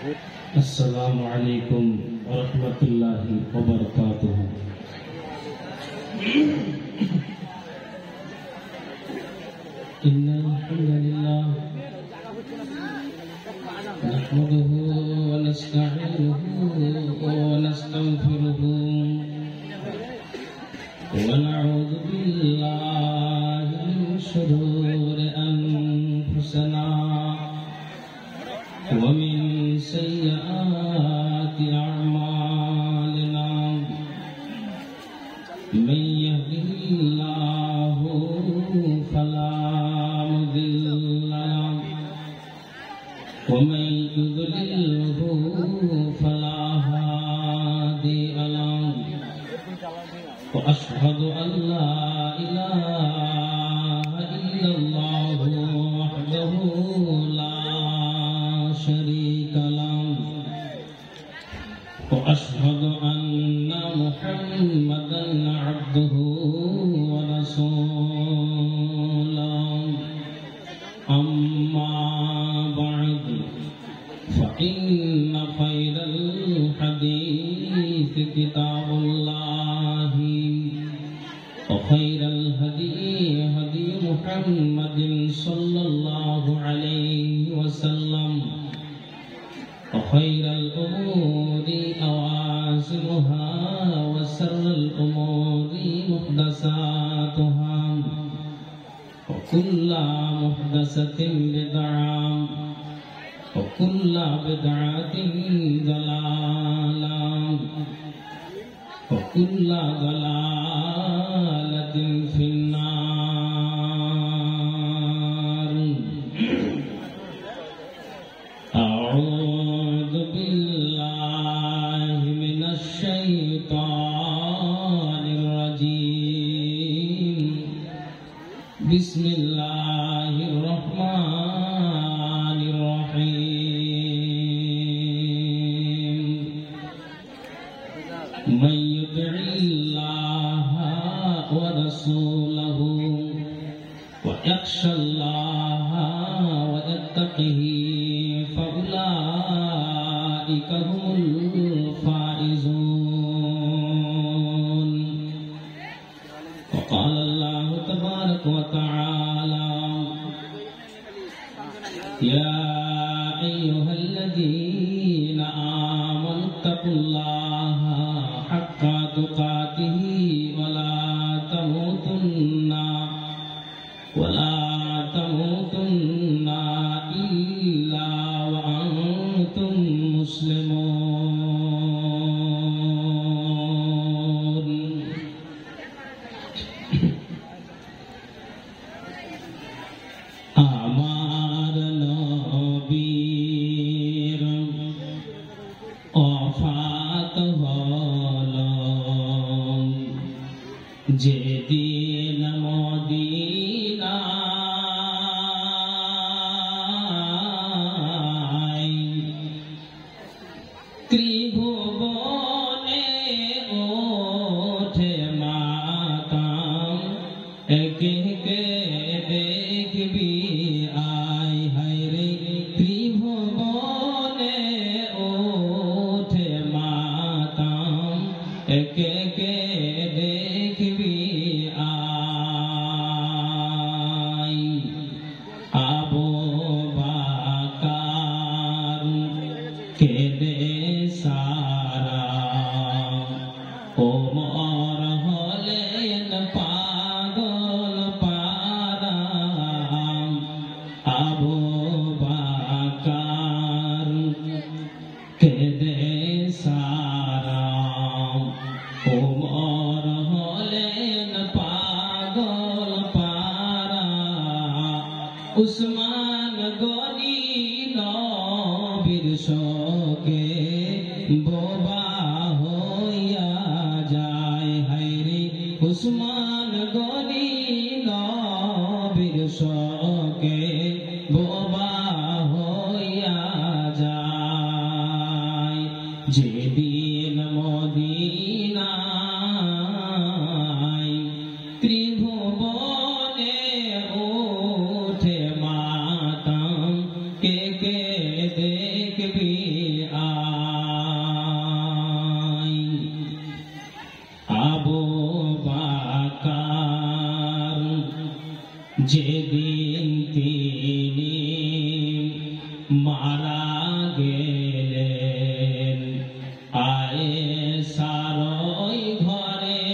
अस्सलामु अलैकुम वरहमतुल्लाहि वबरकातुहू। इन्नल हम्दुलिल्लाह नहमदुहु व नस्तईनुहु व नस्तगफिरुहु व नऊज़ु बिल्लाहि मिन शुरूरि अनफुसिना व मिन सय्यिआति अअमालिना। मन यहदिहिल्लाहु फला मुदिल्ल लहु व मन युद्लिलहु फला हादिय लहु। व अशहदु अन ला इलाहा इल्लल्लाहु वहदहु ला शरीका लहु व अशहदु अन्ना मुहम्मदन अब्दुहु व रसूलुहु। अम्मा बअद फ़इन्न ख़ैरल हदीस किताबुल्लाहि व खैरल हदी हदी मुहम्मदिन सल्लल्लाहु अलैहि वसल्लम व खैरल उमूरि अवासिमुहा व शर्रल उमूरि मुहदसातुहा व कुल्लु मुहदसतिन बिदअह व कुल्लु बिदअतिन दलालह व कुल्लु दलालतिन फिन्नार। अऊज़ु बिल्लाहि मिनश शैतानिर रजीम। बिस्मिल्लाहिर रहमानिर रहीम। मन युतिइल्लाहा व रसूलहु व यख्शल्लाहा व यत्तक़िही फ़उलाइका हुमुल फ़ाइज़ून। व क़ाल अल्लाहु तबारक व तआला या अय्युहल्लज़ीना आमनु तक़ुल्लाहा हक़्क़ा तुक़ातिही व ला तमूतुन्ना इल्ला व अंतुम मुस्लिमून। আমার নবীর ওফাত হলো যেদিন মদিনায় ত্রিভুবনে ওঠে মাতাম একে একে দেখবি আয় হায় রে। ত্রিভুবনে ওঠে মাতাম একে একে দেখবি আয়। আবু বকর কেঁদে সারা ওমর হলেন পাগল পারা। আবু বকর কেঁদে সারা ওমর হলেন পাগল পারা। উসমান গনি নবীর শোকে বোবা হইয়া যায় হায় রে। উসমান গনি নবীর শোকে বোবা হইয়া যায়। যেদিন মদিনায় ত্রিভুবনে ওঠে মাতাম কে কে দেখবি মারা গেলেন। আয়েশার ওই ঘরে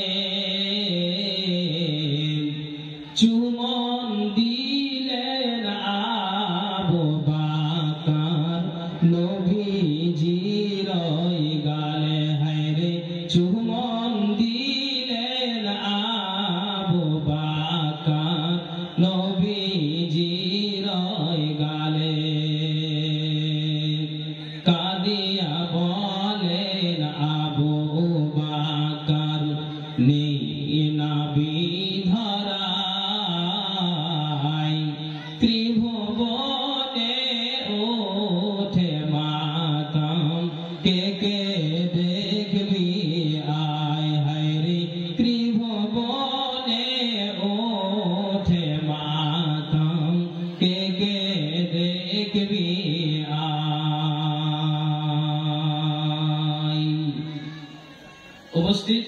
চুমন দিলেন আবু বকর নবীজির ওই গালে। হায়রে চুমন দিলেন আবু বকর নবীজির ওই গালে। কাদিয়া বলেন আবু বকর নেই নবী ধরাই, ত্রিভুবনে ওঠে মাতম কে কে দেখবি আয়। হায়রে ত্রিভুবনে ওঠে মাতম কে কে দেখবি আয়। উপস্থিত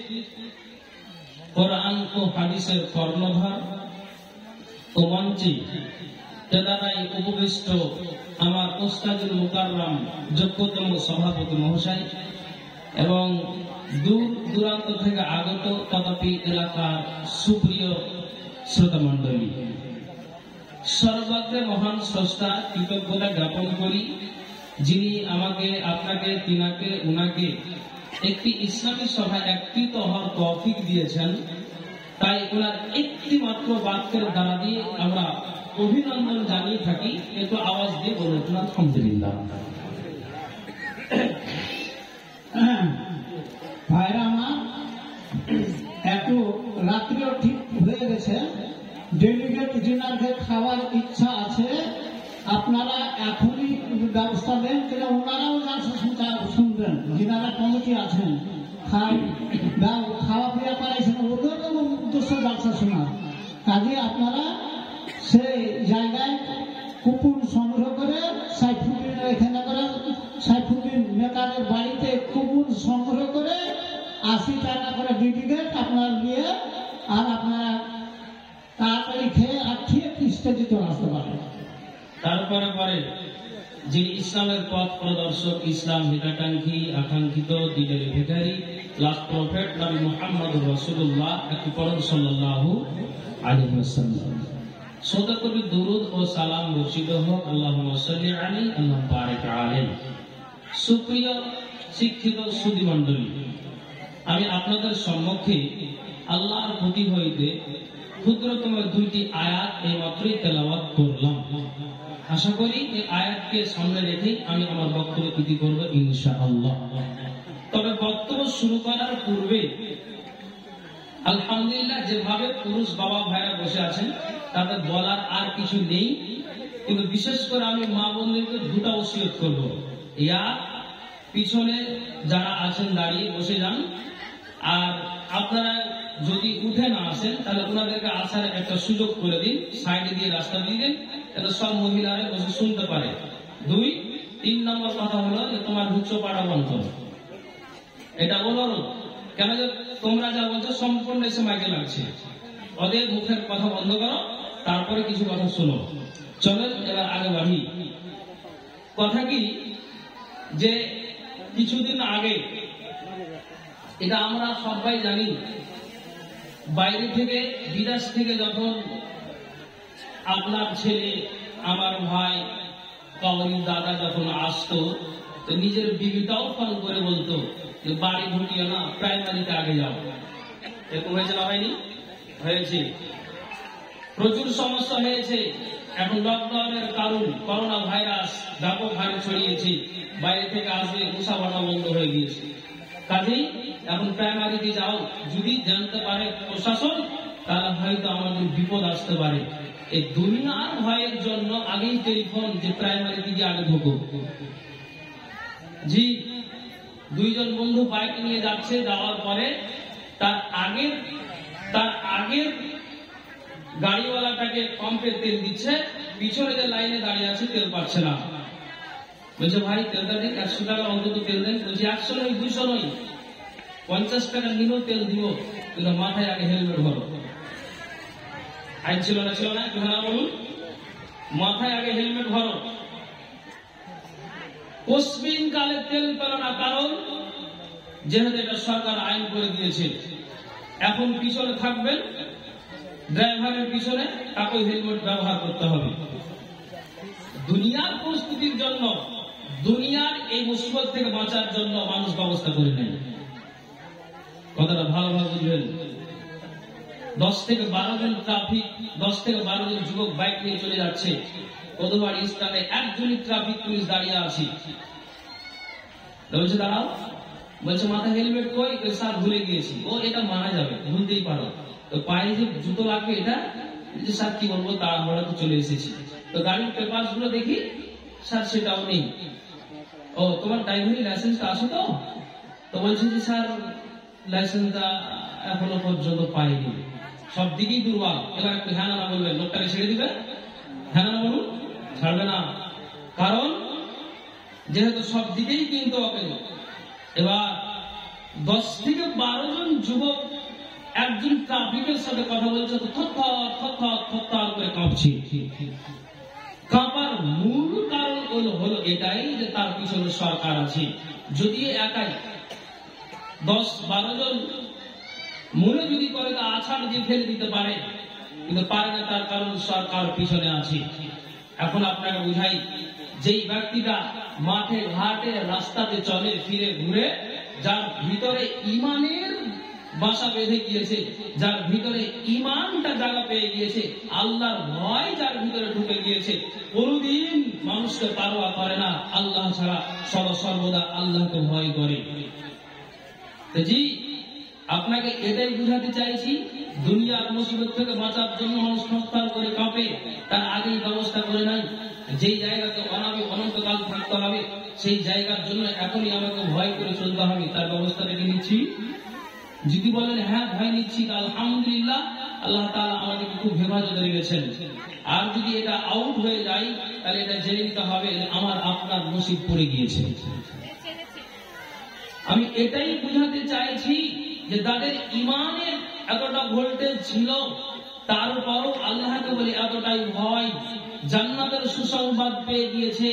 কোরআন ও হাদিসের কর্ণধার ও মঞ্চে তেদারাই উপবিষ্ট আমার ওস্তাদুল মুকাররম যোগ্যতম সভাপতি মহাশয় এবং দূর দূরান্ত থেকে আগত তথাপি এলাকার সুপ্রিয় শ্রোতা মণ্ডলী, সর্বাগ্রে মহান স্রষ্টা কৃতজ্ঞতা জ্ঞাপন করি যিনি আমাকে, আপনাকে, তিনাকে, উনাকে একটি ইসলামী সভায় একত্রিত হওয়ার তৌফিক দিয়েছেন। তাই ওনার একটি মাত্র বাক্যের দ্বারা দিয়ে আমরা অভিনন্দন জানিয়ে থাকি। একটু আওয়াজ দিয়ে বলুন আলহামদুলিল্লাহ। ভাইরা আমার, একটু রাত্রিও ঠিক হয়ে গেছে, ডেলিগেট ডিনারকে খাওয়ার ইচ্ছা আছে, আপনারা এখনই ব্যবস্থা দেন, কিন্তু ওনারাও শুনবেন, যিনারা কমিটি আছেন খাওয়া পিয়া করাইছেন, ওদেরও উদ্দেশ্য ব্যবসা শোনা। কাজে আপনারা সেই জায়গায় কুপন সংগ্রহ করে সাইফুদ্দিন এখানে করে সাইফুদ্দিন মেকারের বাড়িতে কুপন সংগ্রহ করে 80 টাকা করে ডিটিকেট আপনারা দিয়ে আর আপনারা তাড়াতাড়ি খেয়ে আর ঠিক স্টেজে চলে আসতে পারেন। তারপরে পরে যিনি ইসলামের পথ প্রদর্শক, ইসলাম হিতাকাঙ্ক্ষী, আকাঙ্ক্ষিত, দিনের ভিখারি, লাস্ট প্রফেট নবী মুহাম্মদ রাসূলুল্লাহ একটু পড়ুন সাল্লাল্লাহু আলাইহি ওয়াসাল্লাম। সদা কবি দুরুদ ও সালাম বর্ষিত হোক আল্লাহুম্মা সাল্লি আলাইহি আল্লাহুম্মা বারিক আলাইহি। সুপ্রিয় শিক্ষিত সুধী মণ্ডলী, আমি আপনাদের সম্মুখে আল্লাহর প্রতি হইতে ক্ষুদ্রতম 2টি আয়াত এই মাত্রই তেলাওয়াত করলাম। আশা করি এই আয়াতকে সামনে রেখেই আমি আমার বক্তব্য ইতি করব ইনশাআল্লাহ। তবে বক্তব্য শুরু করার পূর্বে আলহামদুলিল্লাহ, যেভাবে পুরুষ বাবা ভাইরা বসে আছেন তাদের বলার আর কিছু নেই, কিন্তু বিশেষ করে আমি মা বোনদেরকে 2টা ওসিয়ত করব। ইয়া পিছনে যারা আছেন দাঁড়িয়ে বসে যান, আর আপনারা যদি উঠে না আসেন তাহলে ওনাদেরকে আসার একটা সুযোগ করে দিন, সাইডে দিয়ে রাস্তা দিয়ে দিন, এটা সব মহিলারা বসে শুনতে পারে। 2, 3 নম্বর কথা হলো যে তোমার উচ্চ পাড়া বন্ধ, এটা অনুরোধ। কেন যে তোমরা যা বলছো সম্পূর্ণ এসে মাইকে লাগছে, ওদের মুখের কথা বন্ধ করো, তারপরে কিছু কথা শোনো। চলেন এবার আগে বাড়ি। কথা কি যে কিছুদিন আগে, এটা আমরা সবাই জানি, বাইরে থেকে বিদেশ থেকে যখন আপনার ছেলে, আমার ভাই, কাউরি দাদা যখন আসতো, নিজের বিবিটাও ফোন করে বলতো যে বাড়ি ঢুকিও না, প্রাইমারিতে আগে যাও। এরকম হয়েছে না হয়নি? হয়েছে। প্রচুর সমস্যা হয়েছে। এখন লকডাউনের কারণ করোনা ভাইরাস ব্যাপক হারে ছড়িয়েছে, বাইরে থেকে আসলে মুসাফাটা বন্ধ হয়ে গিয়েছে। কাজেই এখন প্রাইমারিতে যাও, যদি জানতে পারে প্রশাসন তাহলে হয়তো আমাদের বিপদ আসতে পারে। এই দুনিয়ার ভয়ের জন্য আগেই টেলিফোন যে প্রাইমারিতে গিয়ে আগে ঢুকো। জি, 2 জন বন্ধু বাইক নিয়ে যাচ্ছে, যাওয়ার পরে তার আগের গাড়িওয়ালাটাকে পাম্পে তেল দিচ্ছে, পিছনে যে লাইনে দাঁড়িয়ে আছে তেল পাচ্ছে না। বলছে ভাই তেলটা দিন, 100 টাকা অন্তত তেল দেন। বলছি 100 নয়, 200 নয়, 50 টাকা নিলেও তেল দিব, কিন্তু মাথায় আগে হেলমেট ভরো। আইন ছিল না? একটু না বলুন, মাথায় আগে হেলমেট ভরো। কোসবিন কালে তেল পেল না, কারণ যেহেতু এটা সরকার আইন করে দিয়েছে। এখন পিছনে থাকবেন, ড্রাইভারের পিছনে তাকে হেলমেট ব্যবহার করতে হবে। দুনিয়ার প্রস্তুতির জন্য, দুনিয়ার এই মুসিবত থেকে বাঁচার জন্য মানুষ ব্যবস্থা করে নেয়। কথাটা ভালোভাবে বুঝবেন। 10 থেকে 12 জন ট্রাফিক, 10 থেকে 12 জন যুবক বাইক নিয়ে চলে যাচ্ছে কতবার স্থানে, একজনই ট্রাফিক পুলিশ দাঁড়িয়ে আছে। বলছে দাঁড়াও, বলছে মাথা হেলমেট কই? স্যার ভুলে গিয়েছি। ও এটা মানা যাবে, ভুলতেই পারো, তো পায়ে যে জুতো লাগবে এটা, যে স্যার কি বলবো তাড়াহুড়া তো চলে এসেছি। তো গাড়ির পেপার গুলো দেখি, স্যার সেটাও নেই। ও তোমার ড্রাইভিং লাইসেন্সটা আছে তো? তো বলছে যে স্যার লাইসেন্সটা এখনো পর্যন্ত পাইনি। সব দিকেই দুর্বল। এবার একটু হ্যাঁ না বলবেন, লোকটাকে ছেড়ে দিবে? হ্যাঁ না বলুন, ছাড়বে না। কারণ যেহেতু সব দিকেই কিন্তু অকেজ। এবার 10 থেকে 12 জন যুবক একজন ট্রাফিকের সাথে কথা বলছে, তো থরথর করে কাঁপছে। কাঁপার মূল কারণ হলো এটাই যে তার পিছনে সরকার আছে। যদি একাই 10-12 জন মনে যদি করে তা আছাড় দিয়ে ফেলে দিতে পারে, কিন্তু পারে না, তার কারণ সরকার পিছনে আছে। এখন আপনাকে বুঝাই, যেই ব্যক্তিটা মাঠে ঘাটে রাস্তাতে চলে ফিরে ঘুরে, যার ভিতরে ইমানের বাসা বেঁধে গিয়েছে, যার ভিতরে ইমানটা জায়গা পেয়ে গিয়েছে, আল্লাহর ভয় যার ভিতরে ঢুকে গিয়েছে, কোনদিন মানুষকে পারোয়া করে না, আল্লাহ ছাড়া সর্বদা আল্লাহকে ভয় করে। জি, আপনাকে এটাই বুঝাতে চাইছি, দুনিয়ার মুসিবত থেকে বাঁচার জন্য মানুষ সংস্থান করে কাঁপে, তার আগেই ব্যবস্থা করে নাই। যেই জায়গাতে অনন্তকাল থাকতে হবে, সেই জায়গার জন্য এখনই আমাকে ভয় করে চলতে হবে, তার ব্যবস্থা রেখে নিচ্ছি। যদি বলেন হ্যাঁ ভয় নিচ্ছি, আলহামদুলিল্লাহ, আল্লাহ তাআলা আমাদেরকে খুব হেফাজতে রেখেছেন। আর যদি এটা আউট হয়ে যায়, তাহলে এটা জেনে নিতে হবে আমার আপনার নসিব পড়ে গিয়েছে। আমি এটাই বুঝাতে চাইছি যে তাদের ইমানের এতটা ভোল্টেজ ছিল, তারপরও আল্লাহকে বলে এতটাই ভয়, জান্নাতের সুসংবাদ পেয়ে গিয়েছে,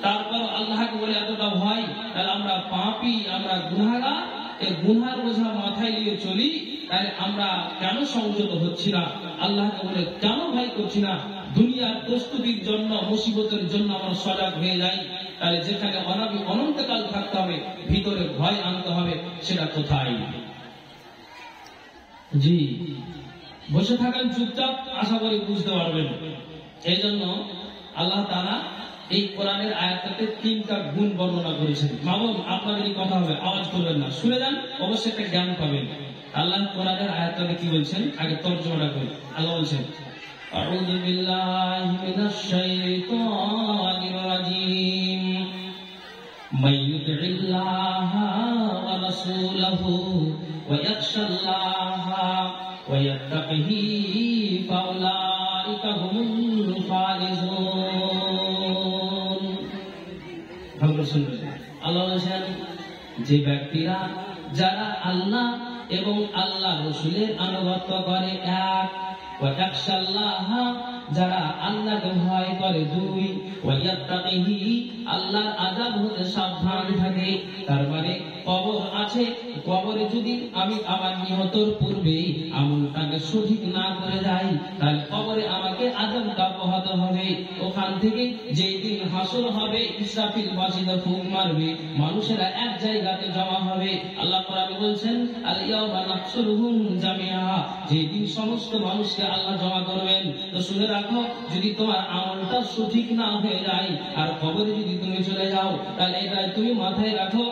তারপর আল্লাহকে বলে এতটা ভয়। তাহলে আমরা পাপী, আমরা গুনাহগার, এই গুনার বোঝা মাথায় নিয়ে চলি, তাহলে আমরা কেন সংযত হচ্ছি না? আল্লাহকে বলে কেন ভয় করছি না? দুনিয়ার প্রস্তুতির জন্য, মুসিবতের জন্য আমরা সজাগ হয়ে যাই, তাহলে যেখানে অনন্তকাল থাকতে হবে, ভিতরে ভয় আনতে হবে, সেটা কোথায়? জি, বসে থাকেন চুপচাপ, আশা করি বুঝতে পারবেন। এই জন্য আল্লাহ তাআলা এই কোরআনের আয়াতটাতে 3টা গুণ বর্ণনা করেছেন। মামুন, আপনাদেরই কথা হবে, আওয়াজ করবেন না, শুনে যান, অবশ্যই একটা জ্ঞান পাবেন। আল্লাহ কোরআনের আয়াতটাতে কি বলছেন, আগে তর্জমাটা করি। আল্লাহ বলছেন, আউযু বিল্লাহি মিনাশ শাইতানির রাজীম, মান ইউতি'ল্লাহা ওয়া রাসূলাহু ওয়া ইয়াখশাল্লাহা ওয়া ইয়াত্তাকিহি ফাউলাইকা হুমুল ফাইজুন। ভালো শুনবেন। আল্লাহ বলেছেন, যে ব্যক্তিরা, যারা আল্লাহ এবং আল্লাহ রাসূলের আনুগত্য করে, এক, ওয়া ইয়াখশাল্লাহা, যারা আল্লাহকে ভয় করে, দুই, ওয়া ইয়াত্তাকিহি, আল্লাহর আযাব হতে সাবধান থাকে। তার মানে কবর আছে, কবরে যদি আমি আমার নিহতর পূর্বে আমলটাকে সঠিক না করে যাই, তাহলে কবরে আমাকে আযাবটা পোহাতে হবে। ওখান থেকে যেই দিন হাসর হবে, ইসরাফিল বাসিদা ফুঁক মারবে, মানুষেরা এক জায়গাতে জমা হবে। আল্লাহ কোরআনে বলছেন, আল ইয়াওমা নাহশুরুহুম জামিআ, যেই দিন সমস্ত মানুষকে আল্লাহ জমা করবেন। তো শুনে রাখো, যদি তোমার আমলটা সঠিক না হয়ে যায় আর কবরে যদি তুমি চলে যাও, তাহলে এটা তুমি মাথায় রাখো,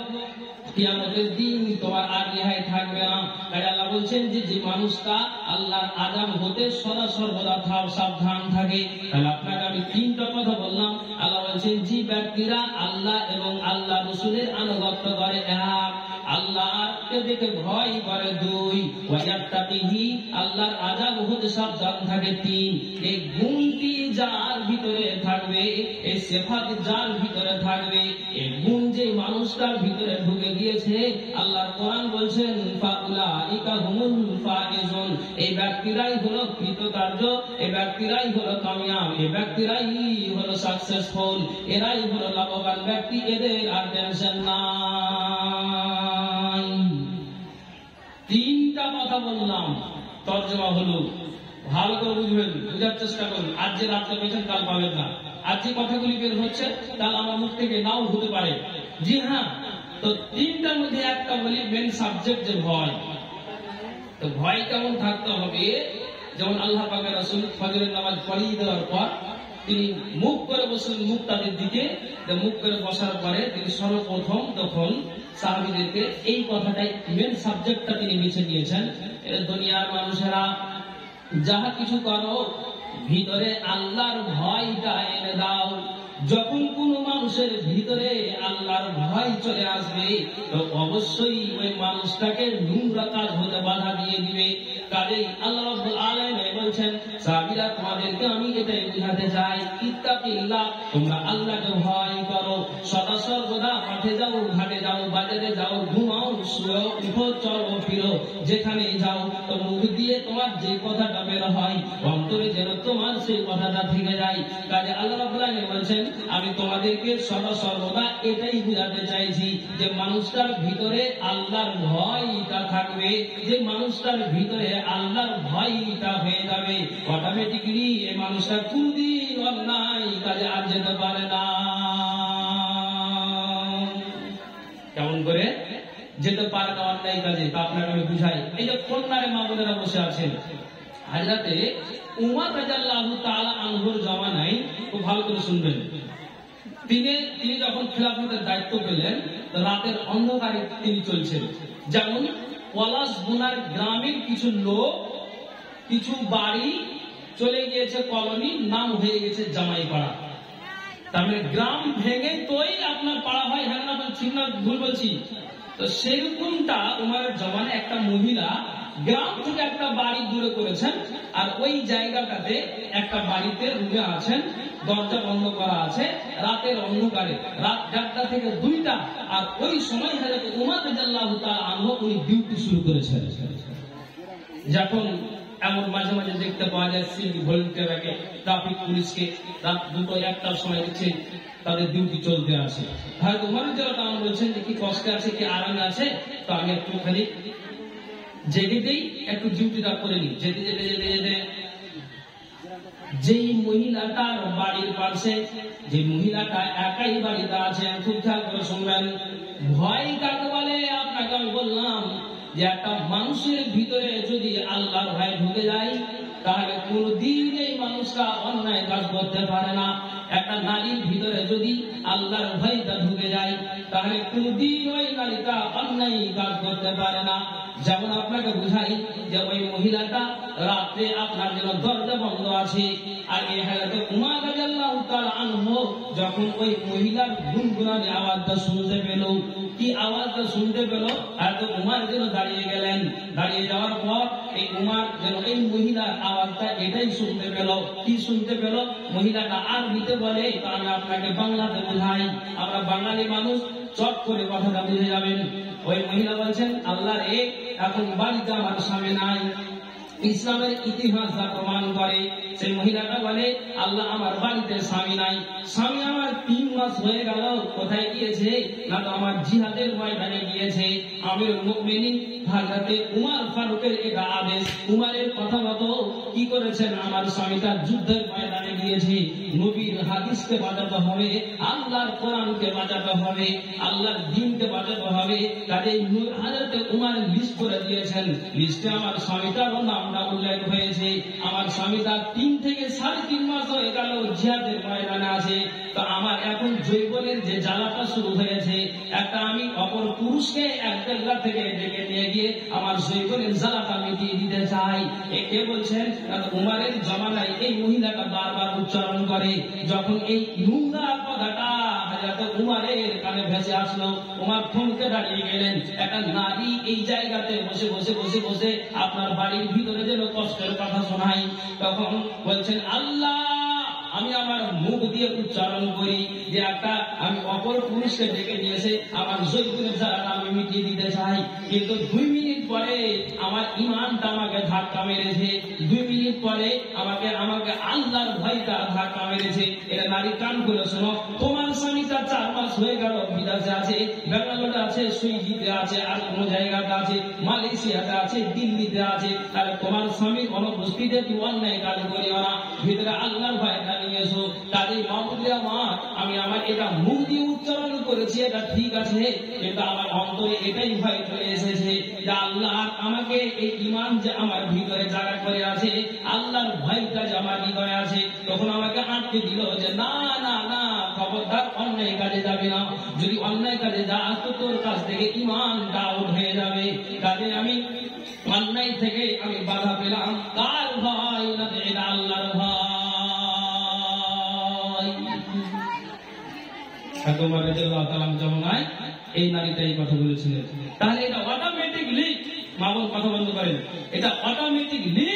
কিয়ামতের দিন তোমার আর রেহাই থাকবে না। তাই আল্লাহ বলছেন যে যে মানুষটা আল্লাহর আযাব হতে সর্বদা সাবধান থাকে। তাহলে আপনাকে আমি 3টা কথা বললাম। আল্লাহ বলছেন, যে ব্যক্তিরা আল্লাহ এবং আল্লাহ রাসূলের আনুগত্য করে, এক, আল্লাহকে দেখে ভয় করে 2, ওয়ায়াত্তাকিহি আল্লাহর আযাব হতে সাবধান থাকে 3। এই গুণটি যার ভিতরে থাকবে, এই সিফাত যার ভিতরে থাকবে, এই গুণ যে মানুষটার ভিতরে ঢুকে গিয়েছে, আল্লাহর কোরআন বলছেন ফাউলাইকা হুমুল ফাইজুন, এই ব্যক্তিরাই হলো কৃতকার্য, এই ব্যক্তিরাই হলো কামিয়াব, এই ব্যক্তিরাই হলো সাকসেসফুল, এরাই হলো লাভবান ব্যক্তি, এদের আর টেনশন নাই। 3টা কথা বললাম, তর্জমা হলো, ভালো করে বুঝবেন, বুঝার চেষ্টা করুন। আজ যে রাত্রে পেয়েছেন কাল পাবেন না, আজ যে কথাগুলি বের হচ্ছে কাল আমার মুখ থেকে নাও হতে পারে। জি হ্যাঁ, তো 3টার মধ্যে একটা বলি মেন সাবজেক্ট যে ভয়। তো ভয় কেমন থাকতে হবে? যেমন আল্লাহ পাকের রাসূল ফজরের নামাজ পড়িয়ে দেওয়ার পর তিনি মুখ করে বসলেন মুখ তাদের দিকে, মুখ করে বসার পরে তিনি সর্বপ্রথম তখন সাহাবীদেরকে এই কথাটাই মেন সাবজেক্টটা তিনি বেছে নিয়েছেন। দুনিয়ার মানুষেরা যাহা কিছু করো ভিতরে আল্লাহর ভয়টা এনে দাও। যখন কোন মানুষের ভিতরে আল্লাহর ভয় চলে আসবে তো অবশ্যই ওই মানুষটাকে নোংরা কাজ হতে বাধা দিয়ে দিবে। কাজেই আল্লাহ রাব্বুল আলামিন বলছেন, সাহাবীরা তোমাদেরকে আমি এটাই বোঝাতে চাই, ইত্তাকিল্লাহ, তোমরা আল্লাহকে ভয় করো। সদা সর্বদা মাঠে যাও, ঘাটে যাও, বাজারে যাও, ঘুমাও, শুও, উঠো, চলো, ফিরো, যেখানে যাও তো মুখ দিয়ে তোমার যে কথাটা বের হয় অন্তরে যেন তোমার সেই কথাটা থেকে যায়। কাজে আল্লাহ রাব্বুল আলামিন বলছেন, আমি তোমাদেরকে সদা সর্বদা এটাই বুঝাতে চাইছি যে মানুষটার ভিতরে আল্লাহর ভয়টা থাকবে। যে মানুষটার ভিতরে আল্লাহর ভয়টা হয়ে যাবে অটোমেটিক্যালি এই মানুষটা কোনদিন অন্যায় কাজে আর যেতে পারে না। কেমন করে যেতে পারে না অন্যায় কাজে? তা আপনাকে আমি বুঝাই। এই যে কন্যারে মা বোনেরা বসে আছেন, হযরতে উমর রাদিয়াল্লাহু তাআলা আনহুর জামানায়, খুব ভালো করে শুনবেন, তিনি যখন খিলাফতের দায়িত্ব পেলেন রাতের অন্ধকারে তিনি চলছেন। যেমন পলাশ বোনার গ্রামের কিছু লোক, কিছু বাড়ি চলে গিয়েছে কলোনি, নাম হয়ে গেছে জামাইপাড়া। তার মানে গ্রাম ভেঙে তোই আপনার পাড়া হয়। হ্যাঁ না ঠিক না ভুল বলছি? তো সেরকমটা উমরের জমানায় একটা মহিলা গ্রাম থেকে একটা বাড়ি দূরে করেছেন, আর ওই জায়গাটাতে একটা বাড়িতে রুমে আছেন, দরজা বন্ধ করা আছে, রাতের অন্ধকারে, রাত 1টা থেকে 2টা, আর ওই সময় হযরত উমর রাদিয়াল্লাহু তাআলা আনহু উনি ডিউটি শুরু করেছেন। যখন এমন মাঝে মাঝে দেখতে পাওয়া যায় সিভিল ভলেন্টিয়ারকে, ট্রাফিক পুলিশকে রাত 2টা-1টার সময় দেখছে তাদের ডিউটি চলতে আছে। হয়তো উমর রাদিয়াল্লাহু তাআলা বলছেন যে কি কষ্ট আছে, কি আরামে আছে, তো আমি একটু খালি জেগেতেই একটু ডিউটিটা করে নিই। যেতে যেতে যেতে যেতে যেই মহিলাটার বাড়ির পাশে, যে মহিলাটা একাই বাড়িতে আছে, খুব খেয়াল করে শুনবেন, ভয় কাকে বলে আপনাকে আমি বললাম যে একটা মানুষের ভিতরে যদি আল্লাহর ভয় ঢুকে যায় তাহলে কোনদিন এই মানুষটা অন্যায় কাজ করতে পারে না। একটা নারীর ভিতরে যদি আল্লাহর ভয়টা ঢুকে যায় তাহলে কোনদিন ওই নারীটা অন্যায় কাজ করতে পারে না। যেমন আপনাকে বুঝাই যে ওই মহিলাটা রাতে আপনার যেন দরজা বন্ধ আছে, আর এই হযরত উমর রাদিয়াল্লাহু তাআলা আনহু যখন ওই মহিলার গুনগুনানি আওয়াজটা শুনতে পেল, কি আওয়াজটা শুনতে পেল, হযরত উমর যেন দাঁড়িয়ে গেলেন। দাঁড়িয়ে যাওয়ার পর এই উমর যেন এই মহিলার আওয়াজটা এটাই শুনতে পেল। কি শুনতে পেল? মহিলাটা আরবিতে বলে, তা আমি আপনাকে বাংলাতে বোঝাই, আমরা বাঙালি মানুষ চট করে কথাটা বুঝে যাবেন। ওই মহিলা বলছেন, আল্লাহর এখন বাড়িতে আমার স্বামী নাই। ইসলামের ইতিহাস যা প্রমাণ করে, সেই মহিলাটা বলে, আল্লাহ আমার বাড়িতে স্বামী নাই, স্বামী আমার 3 মাস হয়ে গেল, কোথায় গিয়েছে? না তো আমার জিহাদের ময়দানে গিয়েছে। আমিরুল মুমিনিন হযরতে উমর ফারুকের এটা আদেশ, উমরের কথা মতো কি করেছেন, আমার স্বামীটা যুদ্ধের ময়দানে গিয়েছে। নবীর হাদিসকে বাঁচাতে হবে, আল্লাহর কোরআনকে বাঁচাতে হবে, আল্লাহর দ্বীনকে বাঁচাতে হবে। কাজেই হযরতে উমর লিস্ট করে দিয়েছেন, লিস্টে আমার স্বামীটারও নামটা উল্লেখ হয়েছে। আমার স্বামীটা 3 থেকে 3.5 মাস হয়ে গেল জিহাদের ময়দানে আছে। তো আমার এখন যৌবনের যে জ্বালাটা শুরু হয়েছে, একটা আমি অপর পুরুষকে এক জায়গা থেকে ডেকে নিয়ে গিয়ে আমার যৌবনের জ্বালাটা মিটিয়ে দিতে চাই। কে বলছেন? উমরের জমানায় এই মহিলাটা বারবার উচ্চারণ করে। যখন এই নোংরা কথাটা হযরত উমরের কানে ভেসে আসলো। উমর থমকে দাঁড়িয়ে গেলেন। একটা নারী এই জায়গাতে বসে বসে বসে বসে আপনার বাড়ির ভিতরে যেন কষ্টের কথা শোনায়, তখন বলছেন আল্লাহ আমি আমার মুখ দিয়ে উচ্চারণ করি যে একটা আমি অপর পুরুষকে ডেকে নিয়েছে আমার জৈতুনের জ্বালাটা আমি মিটিয়ে দিতে চাই, কিন্তু 2 মিনিট পরে আমার ইমানটা আমাকে ধাক্কা মেরেছে, 2 মিনিট পরে আমাকে আল্লাহর ভয়টা ধাক্কা মেরেছে। এটা নারী কান করে শোনো, তোমার স্বামীটা 4 মাস হয়ে গেল বিদেশে আছে, বেঙ্গালোরে আছে, সুইডিতে আছে, আর কোন জায়গাতে আছে, মালয়েশিয়াতে আছে, দিল্লিতে আছে, তাহলে তোমার স্বামীর অনুপস্থিতিতে তুমি অন্যায় কাজ করিও না, ভিতরে আল্লাহর ভয়টা নিয়ে এসো। কাজেই মাহবুবুল আমার আমি আমার এটা মুখ দিয়ে উচ্চারণ করেছি, এটা ঠিক আছে, কিন্তু আমার অন্তরে এটাই ভয় চলে এসেছে যে আল্লাহ আমাকে এই ঈমান যে আমার ভিতরে জায়গা করে আছে, আল্লাহর ভয়টা যে আমার হৃদয়ে আছে, তখন আমাকে আটকে দিল যে না না না, খবরদার অন্যায় কাজে যাবে না, যদি অন্যায় কাজে যাস তো তোর কাছ থেকে ঈমান ডাউন হয়ে যাবে। কাজে আমি অন্যায় থেকে আমি বাধা পেলাম। কার ভয়? না, এটা আল্লাহর ভয়। এই নারীটা এই কথা বলেছিলেন। তাহলে এটা অটোমেটিকলি, মা বোন কথা বন্ধ করেন, এটা অটোমেটিকলি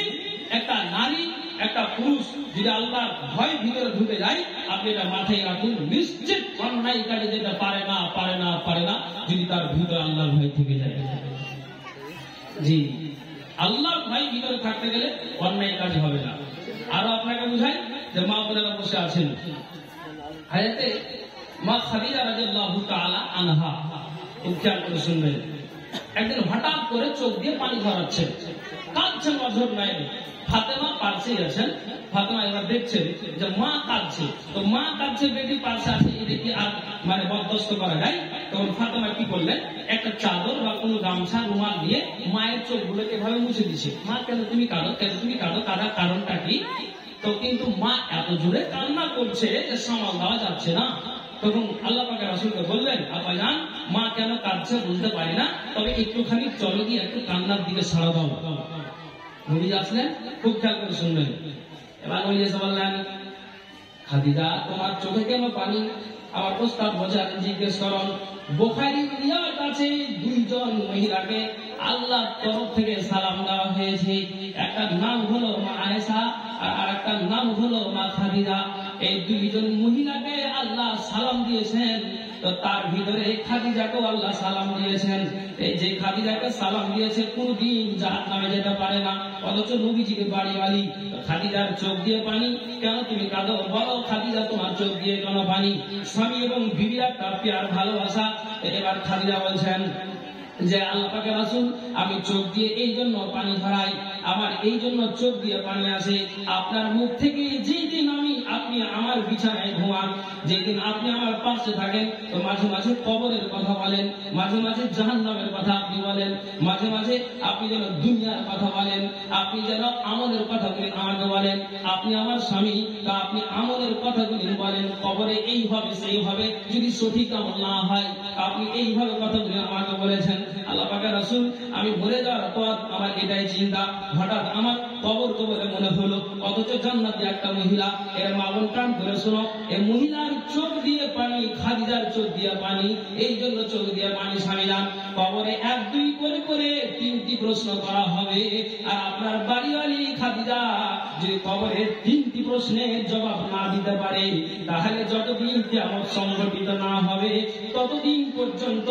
একটা নারী একটা পুরুষ যদি আল্লাহর ভয় ভিতরে ঢুকে যায়, আপনি এটা মাথায় রাখুন, নিশ্চিত অন্যায় কাজে যেটা পারে না পারে না পারে না, যদি তার ভিতরে আল্লাহর ভয় থেকে যায়। জি, আল্লাহর ভয় ভিতরে থাকতে গেলে অন্যায় কাজ হবে না। আরো আপনাকে বুঝাই যে মা বোনেরা বসে আছেন, হায়াতে মা খাদিজা রাদিয়াল্লাহু তাআলা আনহা, খেয়াল করে শুনবেন, একদিন হঠাৎ করে চোখ দিয়ে পানি ঝরাচ্ছেন, কাঁদছেন অঝর নাই। ফাতেমা পাশেই আছেন, ফাতেমা এবার দেখছেন যে মা কাঁদছে, তো মা কাঁদছে, বেটি পাশে আছে, এদিকে আর মানে বরদাস্ত করা যায়। তখন ফাতেমা কি করলেন, একটা চাদর বা কোনো গামছা রুমাল দিয়ে মায়ের চোখগুলোকে এভাবে মুছে দিচ্ছে। মা কেন তুমি কাঁদো, কেন তুমি কাঁদো, কাঁদার কারণটা কি? তো কিন্তু মা এত জোরে কান্না করছে যে সামাল দেওয়া যাচ্ছে না। তখন আল্লাহ পাকের রাসূলকে বললেন, আব্বাজান মা কেন কাঁদছে বুঝতে পারি না, তবে একটুখানি চলো গিয়ে একটু কান্নার দিকে সাড়া দাও। নবী আসলেন, খুব খেয়াল করে শুনবেন। এবার নবী এসে বললেন, খাদিজা তোমার চোখে কেন পানি? আমার প্রস্তাব বোঝার জিজ্ঞেস করুন। বুখারীর রিওয়ায়াত আছে 2 জন মহিলাকে আল্লাহর তরফ থেকে সালাম দেওয়া হয়েছে। একটা নাম হলো মা আয়েশা আর একটা নাম হলো মা খাদিজা। এই 2 জন মহিলাকে আল্লাহ সালাম দিয়েছেন, তো তার ভিতরে খাদিজাকেও আল্লাহ সালাম দিয়েছেন। এই যে খাদিজাকে সালাম দিয়েছে কোনদিন জাহান্নামে যেতে পারে না, অথচ নবীজিকে বাড়িওয়ালি। খাদিজার চোখ দিয়ে পানি, কেন তুমি কাঁদো? বলো খাদিজা তোমার চোখ দিয়ে কেন পানি? স্বামী এবং বিবির একটা প্যার ভালোবাসা। এবার খাদিজা বলছেন যে আল্লাহ পাকের রাসূল আমি চোখ দিয়ে এই জন্য পানি ঝরাই, আমার এই জন্য চোখ দিয়ে পানি আসে আপনার মুখ থেকে যেদিন আপনি আমার বিছানায় ঘুমান, যেদিন আপনি আমার পাশে থাকেন, তো মাঝে মাঝে কবরের কথা বলেন, মাঝে মাঝে জাহান্নামের কথা আপনি বলেন, মাঝে মাঝে আপনি যেন দুনিয়ার কথা বলেন, আপনি যেন আমলের কথাগুলি আমাকে বলেন, আপনি আমার স্বামী বা আপনি আমলের কথাগুলি বলেন, কবরে এইভাবে সেইভাবে যদি সঠিক আমল না হয় আপনি এইভাবে কথাগুলি আমাকে বলেছেন। আল্লাহ পাকের রাসূল আমি মরে যাওয়ার পর আমার এটাই চিন্তা, হঠাৎ আমার কবরে মনে হলো, অথচ জান্নাতে একটা মহিলা, এর মা বোন কান করে শোনো, এই মহিলার চোখ দিয়ে পানি, খাদিজার চোখ দিয়ে পানি, এই জন্য চোখ দিয়ে পানি স্বামীরা কবরে 1-2 করে করে 3টি প্রশ্ন করা হবে। আর আপনার বাড়িওয়ালি খাদিজা যদি কবরে 3টি প্রশ্নের জবাব না দিতে পারে, তাহলে যতদিন কিয়ামত সংঘটিত না হবে ততদিন পর্যন্ত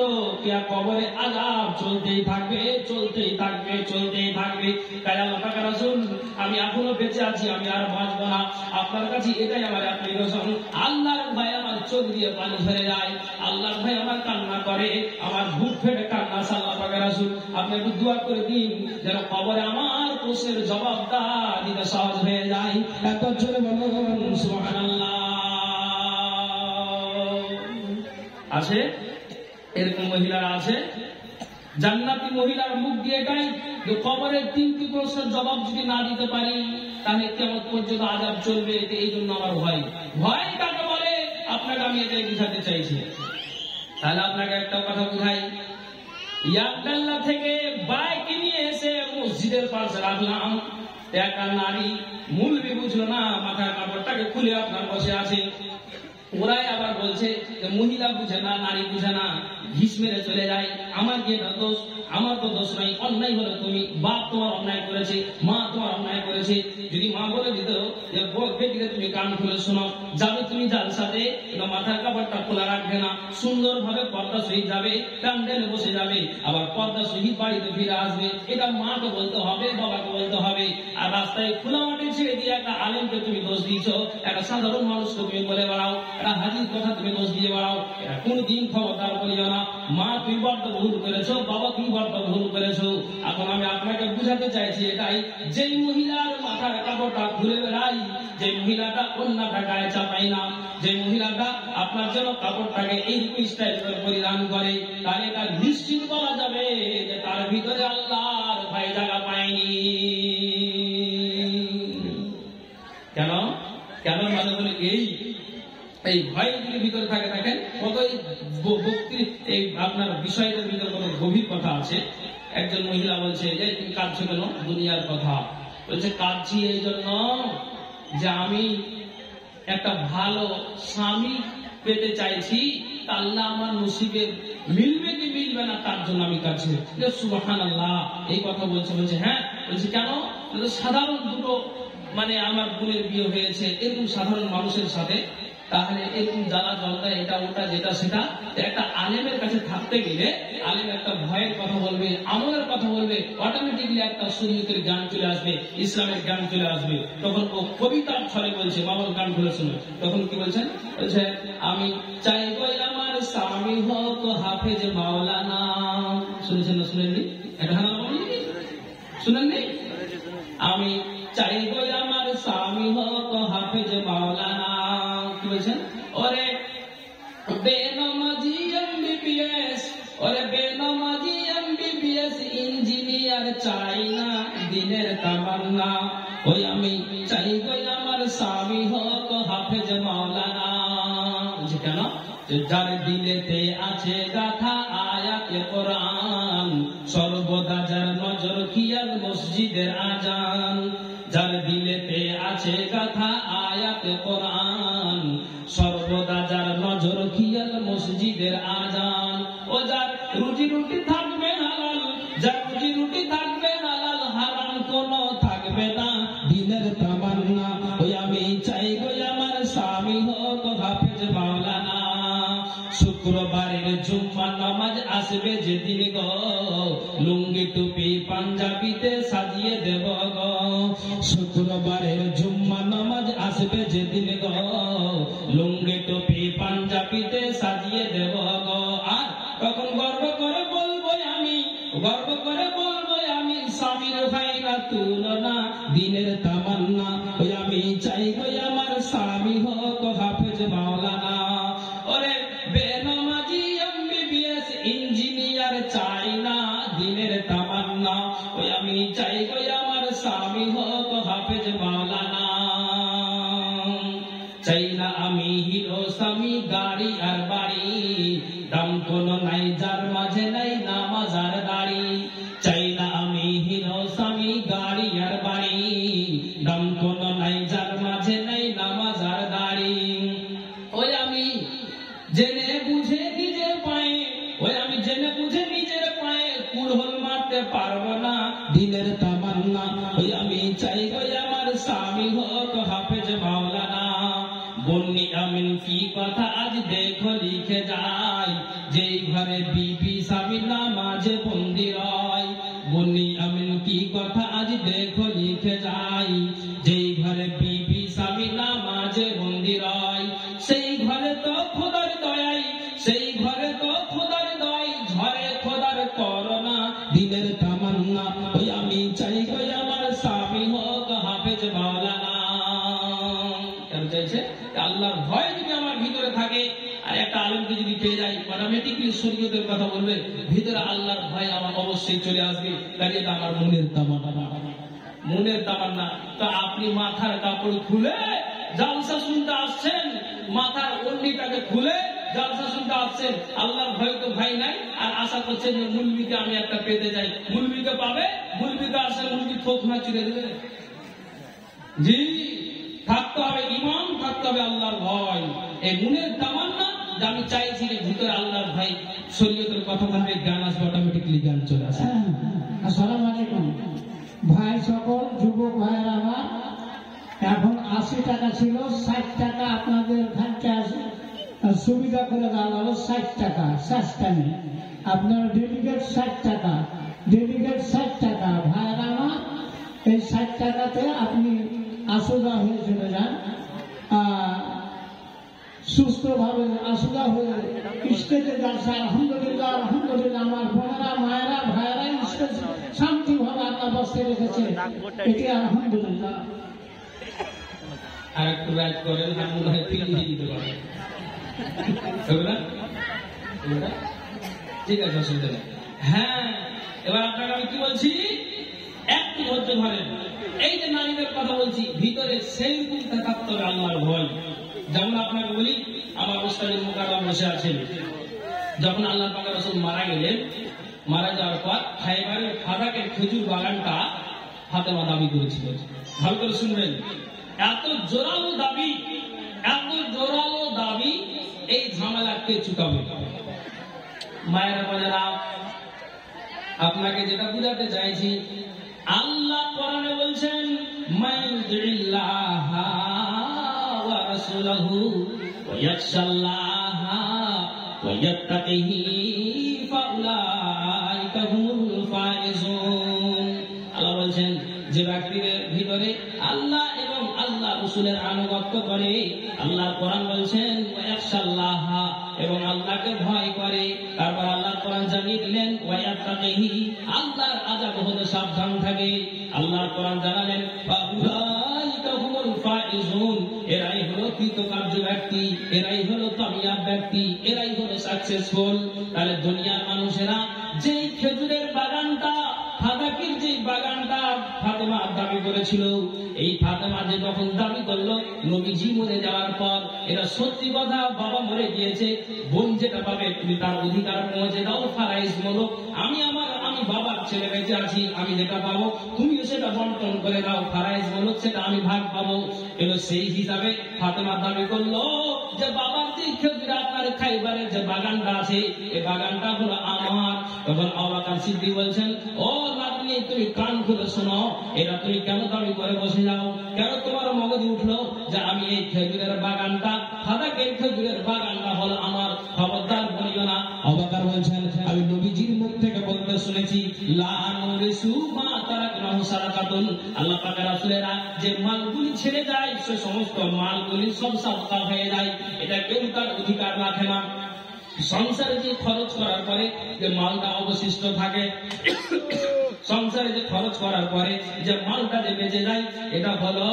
কবরে আযাব চলতেই থাকবে, চলতেই থাকবে, চলতেই থাকবে। তাই আল্লাহ পাকের রাসূল আমি এখনো বেঁচে আছি, আমি আর বাঁচবো না, আপনার কাছে এটাই আমার অ্যাপ্লিকেশন। আল্লাহর ভয় আমার চোখ দিয়ে পানি ঝরে যায়, আল্লাহর ভয় আমার কান্না করে, আমার বুক ফেটে কান্না। আল্লাহ পাকের রাসূল আপনি একটু দোয়া করে দিন যেন কবরে আমার প্রশ্নের জবাবটা দিতে সহজ হয়ে যায়। এত জোরে বলুন সুবহানাল্লাহ। আছে এরকম মহিলারা আছে, জান্নাতি মহিলার মুখ দিয়ে গায় যে কবরের 3টি প্রশ্নের জবাব যদি না দিতে পারি তাহলে কিয়ামত পর্যন্ত আযাব চলবে। এই জন্য আমার ভয়। ভয় কাকে বলে আপনাকে আমি এটাই বুঝাতে চাইছি। তাহলে আপনাকে একটা কথা বুঝাই, ইয়াকদাল্লা থেকে বাইক নিয়ে এসে মসজিদের পাশে রাখলাম, একটা নারী মূলবি বুঝলো না, মাথার কাপড়টাকে খুলে আপনার বসে আছে, ওরাই আবার বলছে যে মহিলা বুঝে না, নারী বুঝে না, ঘিস মেরে চলে যায়, আমার কি এটা দোষ? আমার তো দোষ নাই, অন্যায় হলো তুমি, বাপ তোমার অন্যায় করেছে, মা তোমার অন্যায় করেছে। যদি মা বলে দিত যে বেটিকে তুমি কান খুলে শোনো, যাবে তুমি জালসাতে, মাথার কাপড়টা খোলা রাখবে না, সুন্দর ভাবে পর্দা সহিত যাবে, প্যান্ডেলে বসে যাবে, আবার পর্দা সহিত বাড়িতে ফিরে আসবে। এটা মাকে বলতে হবে, বাবাকে বলতে হবে। আর রাস্তায় খোলা মাঠে ছেড়ে দিয়ে একটা আলেমকে তুমি দোষ দিচ্ছ, একটা সাধারণ মানুষকে তুমি বলে বেড়াও, একটা হাজির কথা তুমি দোষ দিয়ে বেড়াও, এটা কোনদিন খবরদার বলিও না। মা তুই বড্ড ভুল করেছো, বাবা তুই বড্ড ভুল করেছো। এখন আমি আপনাকে বুঝাতে চাইছি এটাই, যেই মহিলার মাথার কাপড়টা ঘুরে বেড়াই, যে মহিলাটা অন্যটা গায়ে চাপাই না, যে মহিলাটা আপনার জন্য কাপড়টাকে এইরকম স্টাইল করে পরিধান করে, তার এটা নিশ্চিত বলা যাবে যে তার ভিতরে আল্লাহর ভয় জায়গা পায়নি। কেন কেন মানে হলো এই ভয়গুলির ভিতরে থাকে। দেখেন কত এই আপনার বিষয়টার ভিতরে কত গভীর কথা আছে। একজন মহিলা বলছে যে তুমি কাঁদছো কেন? দুনিয়ার কথা। বলছে কাঁদছি এই জন্য যে আমি একটা ভালো স্বামী পেতে চাইছি, আল্লাহ আমার নসিবে মিলবে কি মিলবে না তার জন্য আমি কাঁদছি। সুবহানাল্লাহ, এই কথা বলছে। বলছে হ্যাঁ। বলছে কেন? সাধারণ দুটো মানে আমার বোনের বিয়ে হয়েছে এরকম সাধারণ মানুষের সাথে, তাহলে এরকম জ্বালা জলটা এটা ওটা যেটা সেটা। একটা আলেমের কাছে থাকতে গেলে আলেম একটা ভয়ের কথা বলবে, আমলের কথা বলবে, অটোমেটিকলি একটা শরীয়তের জ্ঞান চলে আসবে, ইসলামের জ্ঞান চলে আসবে। তখন ও কবিতার ছলে বলছে, বাবার গান খুলে শুনে, তখন কি বলছেন? বলছে আমি চাইব আমার স্বামী হোক হাফেজ মাওলানা। শুনেছেন না শুনেননি? এটা শুনেননি? আমি চাইব আমার স্বামী হোক হাফেজ মাওলানা। কি বলছেন? ওরে বেনমাজি এমবিবিএস, ওরে বেনমাজি এমবিবিএস ইঞ্জিনিয়ার চাই না দিনের তামান্না। ওই আমি চাইব আমার স্বামী হোক হাফেজ মাওলানা। কেন? যার দিলেতে আছে গাথা আয়াতে কোরআন, সর্বদা যার নজর খিয়াল মসজিদের আজান। যার দিলেতে আছে গাথা আয়াতে কোরআন, সর্বদা যার নজর খিয়াল মসজিদের আজান। ও যার রুজি রুটি থাকবে হালাল, যার রুজি রুটি থাকবে হালাল, হারাম কোনো থাকবে না দিনের তামান্না। ওই আমি চাইবো আমার স্বামী হোক হাফেজ মাওলানা। শুক্রবারের জুম্মা নামাজ আসবে যেদিন গো, লুঙ্গি টুপি পাঞ্জাবিতে সাজিয়ে দেব গো। শুক্রবারের জুম্মা নামাজ আসবে যেদিন গো, লুঙ্গি টুপি পাঞ্জাবিতে সাজিয়ে দেব গো। আর তখন গর্ব করে বলবো আমি, গর্ব করে বলবো আমি, স্বামীর ভাইরা তুলনা দিনের তামান্না। ওই আমি চাইবো আমার স্বামী হোক হাফেজ মাওলানা। ওরে বেনমাজি এমবিবিএস ইঞ্জিনিয়ার চাই না দিনের তামান্না। ওই আমি চাইবো আমার স্বামী হোক হাফেজ মাওলানা। চাই না আমি হিরো স্বামী গাড়ি আর বাড়ি, দাম কোনো নাই যার মাঝে নাই নামাজ আর দাড়ি। চাই না আমি হিরো স্বামী গাড়ি আর বাড়ি, দাম কোনো নাই যার মাঝে নাই নামাজ আর দাড়ি। ওই আমি জেনে বুঝে নিজের পায়ে, ওই আমি জেনে বুঝে নিজের পায়ে কুড়হল মারতে পারবো না দিনের তামান্না। ওই আমি চাইবো আমার স্বামী হোক হাফেজ মাওলানা। বন্নি আমিন কি কথা আজ দেখো লিখে যায়, যেই ঘরে বিবি স্বামী নামাজে বন্দি রয়। বন্নি আমিন কি কথা আজ দেখো লিখে যায়, যেই ঘরে বিবি স্বামী নামাজে বন্দি রয়। সেই ঘরে তো খোদার দয়াই, সেই ঘরে তো খোদার দয়, ঝরে খোদার করোনা দিনের তামান্না। ওই আমি চাইবো আমার স্বামী হোক হাফেজ মাওলানা। কেন চাইছে? আল্লাহর ভয় যদি আমার ভিতরে থাকে, আর একটা আলেমকে যদি পেয়ে যাই, অটোমেটিকলি শরীয়তের কথা বলবে, ভিতরে আল্লাহর ভয় আমার অবশ্যই চলে আসবে। তাই এটা আমার মনের তামান্না, মনের তামান্না। তো আপনি মাথার কাপড় খুলে জালসা শুনতে আসছেন, মাথার ওড়নিটাকে খুলে জালসা শুনতে আসছেন, আল্লাহর ভয় তো ভয় নাই, আর আশা করছেন যে মুলবিকে আমি একটা পেতে যাই। মুলবিকে পাবে, মুলবিকে আসে, মুলবি থোক না চিড়ে দেবে। জি, থাকতে হবে ইমান, থাকতে থাকতে হবে আল্লাহর ভয়, এই মনের তামান্না যে আমি চাইছি যে ভিতরে আল্লাহর ভয়, শরীয়তের কথা বলবে, জ্ঞান আসবে, অটোমেটিকলি জ্ঞান চলে আসে। আসসালামু আলাইকুম ভাই, সকল যুবক ভাইয়ের আমার, এখন 80 টাকা ছিল, 60 টাকা আপনাদের খানকে সুবিধা করে দেওয়া হলো, 60 টাকা সস্তা নেই। আপনার ডেলিগেট 60 টাকা, ডেলিগেট 60 টাকা ভাইয়ের আমার, এই 60 টাকাতে আপনি আসুদা হয়ে চলে যান, সুস্থভাবে আসুদা হয়ে স্টেজে যাচ্ছে। আলহামদুলিল্লাহ, আলহামদুলিল্লাহ, আমার বোনেরা, মায়েরা, ভাইয়েরা স্টেজ শান্তিভাবে আল্লাহ বসতে রেখেছে, এটি আলহামদুলিল্লাহ। আর একটু রাইট করেন, মনে হয় ফিল্ম দিতে পারেন, ঠিক আছে, অসুবিধা নেই। হ্যাঁ, এবার আপনাকে আমি কি বলছি, একটু ধৈর্য ধরেন। এই যে নারীদের কথা বলছি, ভিতরে সেই রূপটা থাকতে হবে আল্লাহর ভয়। যেমন আপনাকে বলি, আমার ওস্তাদের মুকাররম বসে আছেন, যখন আল্লাহ পাক রাসূল মারা গেলেন, মারা যাওয়ার পর খায়বারের ফাদাকের খেজুর বাগানটা ফাতেমা দাবি করেছিল। ভালো করে শুনবেন, এত জোরালো দাবি, এত জোরালো দাবি, এই ঝামেলা কে চুকাবে? মায়েরা বোনেরা, আপনাকে যেটা বুঝাতে চাইছি, আল্লাহ কোরআনে বলছেন, মাইয়ুতিল্লাহ ওয়া রাসূলহু ওয়া ইয়াখশাল্লাহা ওয়া ইয়াত্তাকিহি ফাউলাইকা হুমুল ফাইজুন। আল্লাহ বলছেন, যে ব্যক্তিদের ভিতরে আল্লাহ এবং আল্লাহ রাসূলের আনুগত্য করে, আল্লাহ কোরআন বলছেন ওয়া ইয়াখশাল্লাহা, এবং আল্লাহকে ভয় করে। তারপর আল্লাহ কোরআন জানিয়ে দিলেন ওয়া ইয়াত্তাকিহি, আল্লাহর আযাব হতে সাবধান থাকে। আল্লাহ কোরআন জানালেন ফাউলাইকা হুমুল ফাইজুন, এরাই হলো কৃতকার্য ব্যক্তি, এরাই হলো কামিয়াব ব্যক্তি, এরাই হলো সাকসেসফুল। তাহলে দুনিয়ার মানুষেরা যে খেজুরের বাগানটা, ফাদাকির যে বাগানটা ফাতেমা দাবি করেছিল, এই ফাতেমা যে যখন দাবি করলো নবীজি মরে যাওয়ার পর, এটা সত্যি কথা, বাবা মরে গিয়েছে, বোন যেটা পাবে তুমি তার অধিকার পৌঁছে দাও, ফারাইজ মূলক, আমি বাবার ছেলে বেঁচে আছি, আমি যেটা পাবো তুমিও সেটা বন্টন করে দাও, ফারাইজ মূলক সেটা আমি ভাগ পাবো। এলো সেই হিসাবে ফাতেমা দাবি করলো যে বাবার যে খেজুর আপনার খাইবারের যে বাগানটা আছে, এই বাগানটা হলো আমার। তখন আবু বকর সিদ্দিক বলছেন, ও নাতনি, তুমি কান খুলে শোনো, এটা তুমি কেন দাবি করে বসে যাও? কেন তোমার মগজে উঠলো যে আমি এই খেজুরের বাগানটা, ফাদাকের খেজুরের বাগানটা হলো আমার? খবরদার বলিও না। আবু বকর বলছেন, আমি নবীজির মুখ থেকে বলতে শুনেছি, লা নুরিসু মা তারাকনাহু সাদাকাতুন, আল্লাহ পাকের রাসূলেরা যে মালগুলি ছেড়ে যায়, সে সমস্ত মালগুলি সব সাদকা হয়ে যায়, এটা কেউ তার অধিকার রাখে না। সংসারে যে খরচ করার পরে যে মালটা অবশিষ্ট থাকে, সংসারে যে খরচ করার পরে যে মালটা যে বেঁচে যায়, এটা হলো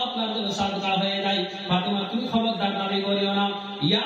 আপনার জন্য সাদকা হয়ে যায়। ফাতেমা, তুমি খবরদার দাবি করিও না।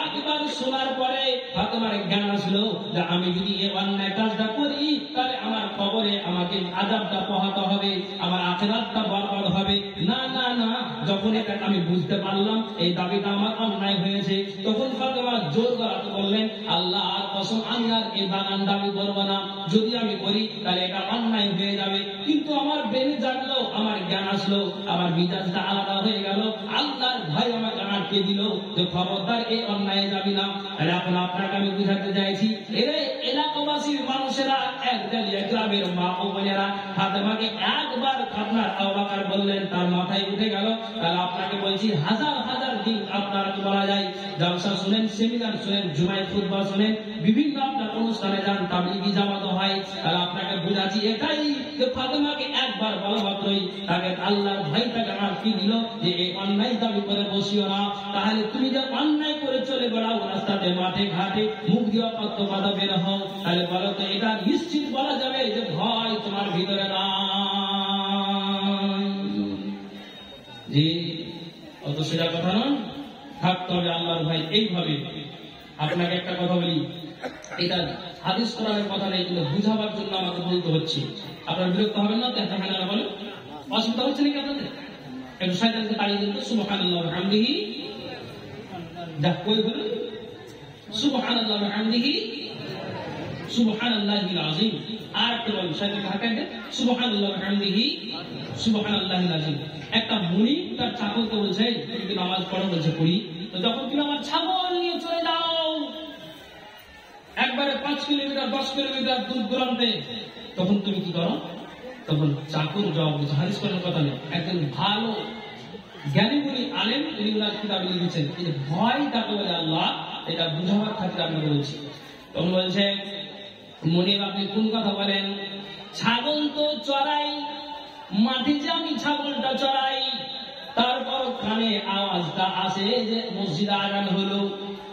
একবার শোনার পরে ফাতেমার জ্ঞান আসলো যে আমি যদি এই অন্যায় কাজটা করি, তাহলে আমার কবরে আমাকে আযাবটা পোহাতে হবে, আমার আখিরাতটা বরবাদ হবে। না না না, যখন এটা আমি বুঝতে পারলাম এই দাবিটা আমার অন্যায় হয়েছে, তখন ফাতেমা জোর গলাতে বললেন, আল্লাহর কসম, আমি আর এই বাগান দাবি করবো না, যদি আমি করি তাহলে এটা অন্যায় হয়ে যাবে। কিন্তু আমার ব্রেনে জানলো, আমার জ্ঞান আসলো, আমার মিজাজটা আলাদা হয়ে গেল, আল্লাহর ভয় আমাকে আটকে দিল যে খবরদার এই অন্যায় যাবি না। তাহলে এখন আপনাকে আমি বুঝাতে চাইছি, এরা এলাকাবাসীর মানুষেরা, একজালিয়া গ্রামের মা ও বোনেরা, ফাতেমাকে একবার আপনার আবু বকর বললেন, তার মাথায় উঠে গেল। তাহলে আপনাকে বলছি, হাজার হাজার দিন আপনারা কি বলা যায়, জলসা শুনেন, সেমিনার শুনেন, জুমায় খুতবা শুনেন, বিভিন্ন আপনার অনুষ্ঠানে যান, তাবলীগি জামাত হয়, তাহলে আপনাকে বুঝাচ্ছি এটাই যে ফাতেমাকে একবার বলা মাত্রই তাকে আল্লাহর ভয়টাকে আর কি দিল যে এই অন্যায় দাবি করে বসিও না। তাহলে তুমি যে অন্যায় করে চলে বেড়াও রাস্তাতে, মাঠে ঘাটে, মুখ দিয়ে অকথ্য কথা বের হও, তাহলে বলো তো এটা নিশ্চিত বলা যাবে যে ভয় তোমার ভিতরে নাই? জি, অত সেটা কথা নয়, থাকতে হবে আল্লাহর ভয়। এইভাবে আপনাকে একটা কথা বলি, এটা হাদিস কোরআনের কথা নেই, কিন্তু বুঝাবার জন্য আমাকে বলতে হচ্ছে। আপনারা বিরক্ত হবেন না তো? একটা হ্যাঁ বলেন, অসুবিধা হচ্ছে নাকি আপনাদের? একটু শয়তানকে তাড়িয়ে দিন তো, সুবহানাল্লাহ ওয়া বিহামদিহি, যা কই বলেন, সুবহানাল্লাহ ওয়া বিহামদিহি, সুবহানাল্লাহিল আযীম। আর একটা বলেন সাথে ঢাকায় দেন সুবহানাল্লাহি ওয়া বিহামদিহি সুবহানাল্লাহিল আযীম। একটা মুনি তার চাকরকে বলছে তুমি কি নামাজ পড়ো? বলছে পড়ি। তো যখন তুমি আমার ছাগল নিয়ে চলে যাও একবারে 5 কিলোমিটার 10 কিলোমিটার দূর দূরান্তে, তখন তুমি কি করো? তখন চাকর জবাব দিচ্ছে, হাদিস করার কথা নেই, একজন ভালো জ্ঞানী মুনি আলেম তিনি ওনার কিতাবে লিখেছেন এই যে ভয় কাকে বলে আল্লাহ, এটা বুঝাবার খাতিরে আমি বলছি। তখন বলছে মুনি আপনি কোন কথা বলেন? ছাগল তো চড়াই, মাঠে যে আমি ছাগলটা চড়াই, তারপর কানে আওয়াজটা আসে যে মসজিদে আযান হলো,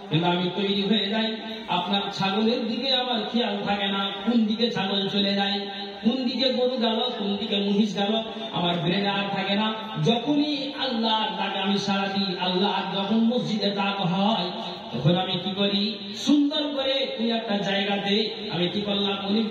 কিন্তু আমি তৈরি হয়ে যাই, আপনার ছাগলের দিকে আমার খেয়াল থাকে না, কোন দিকে ছাগল চলে যায়, কোন দিকে গরু গেল, কোন দিকে মহিষ গেল, আমার ব্রেনে আর থাকে না। যখনই আল্লাহর ডাকে আমি সাড়া দিই, আল্লাহ যখন মসজিদে ডাক হয়, তখন আমি কি করি? সুন্দর করে কোন একটা জায়গাতে আমি কি করলাম? অনেক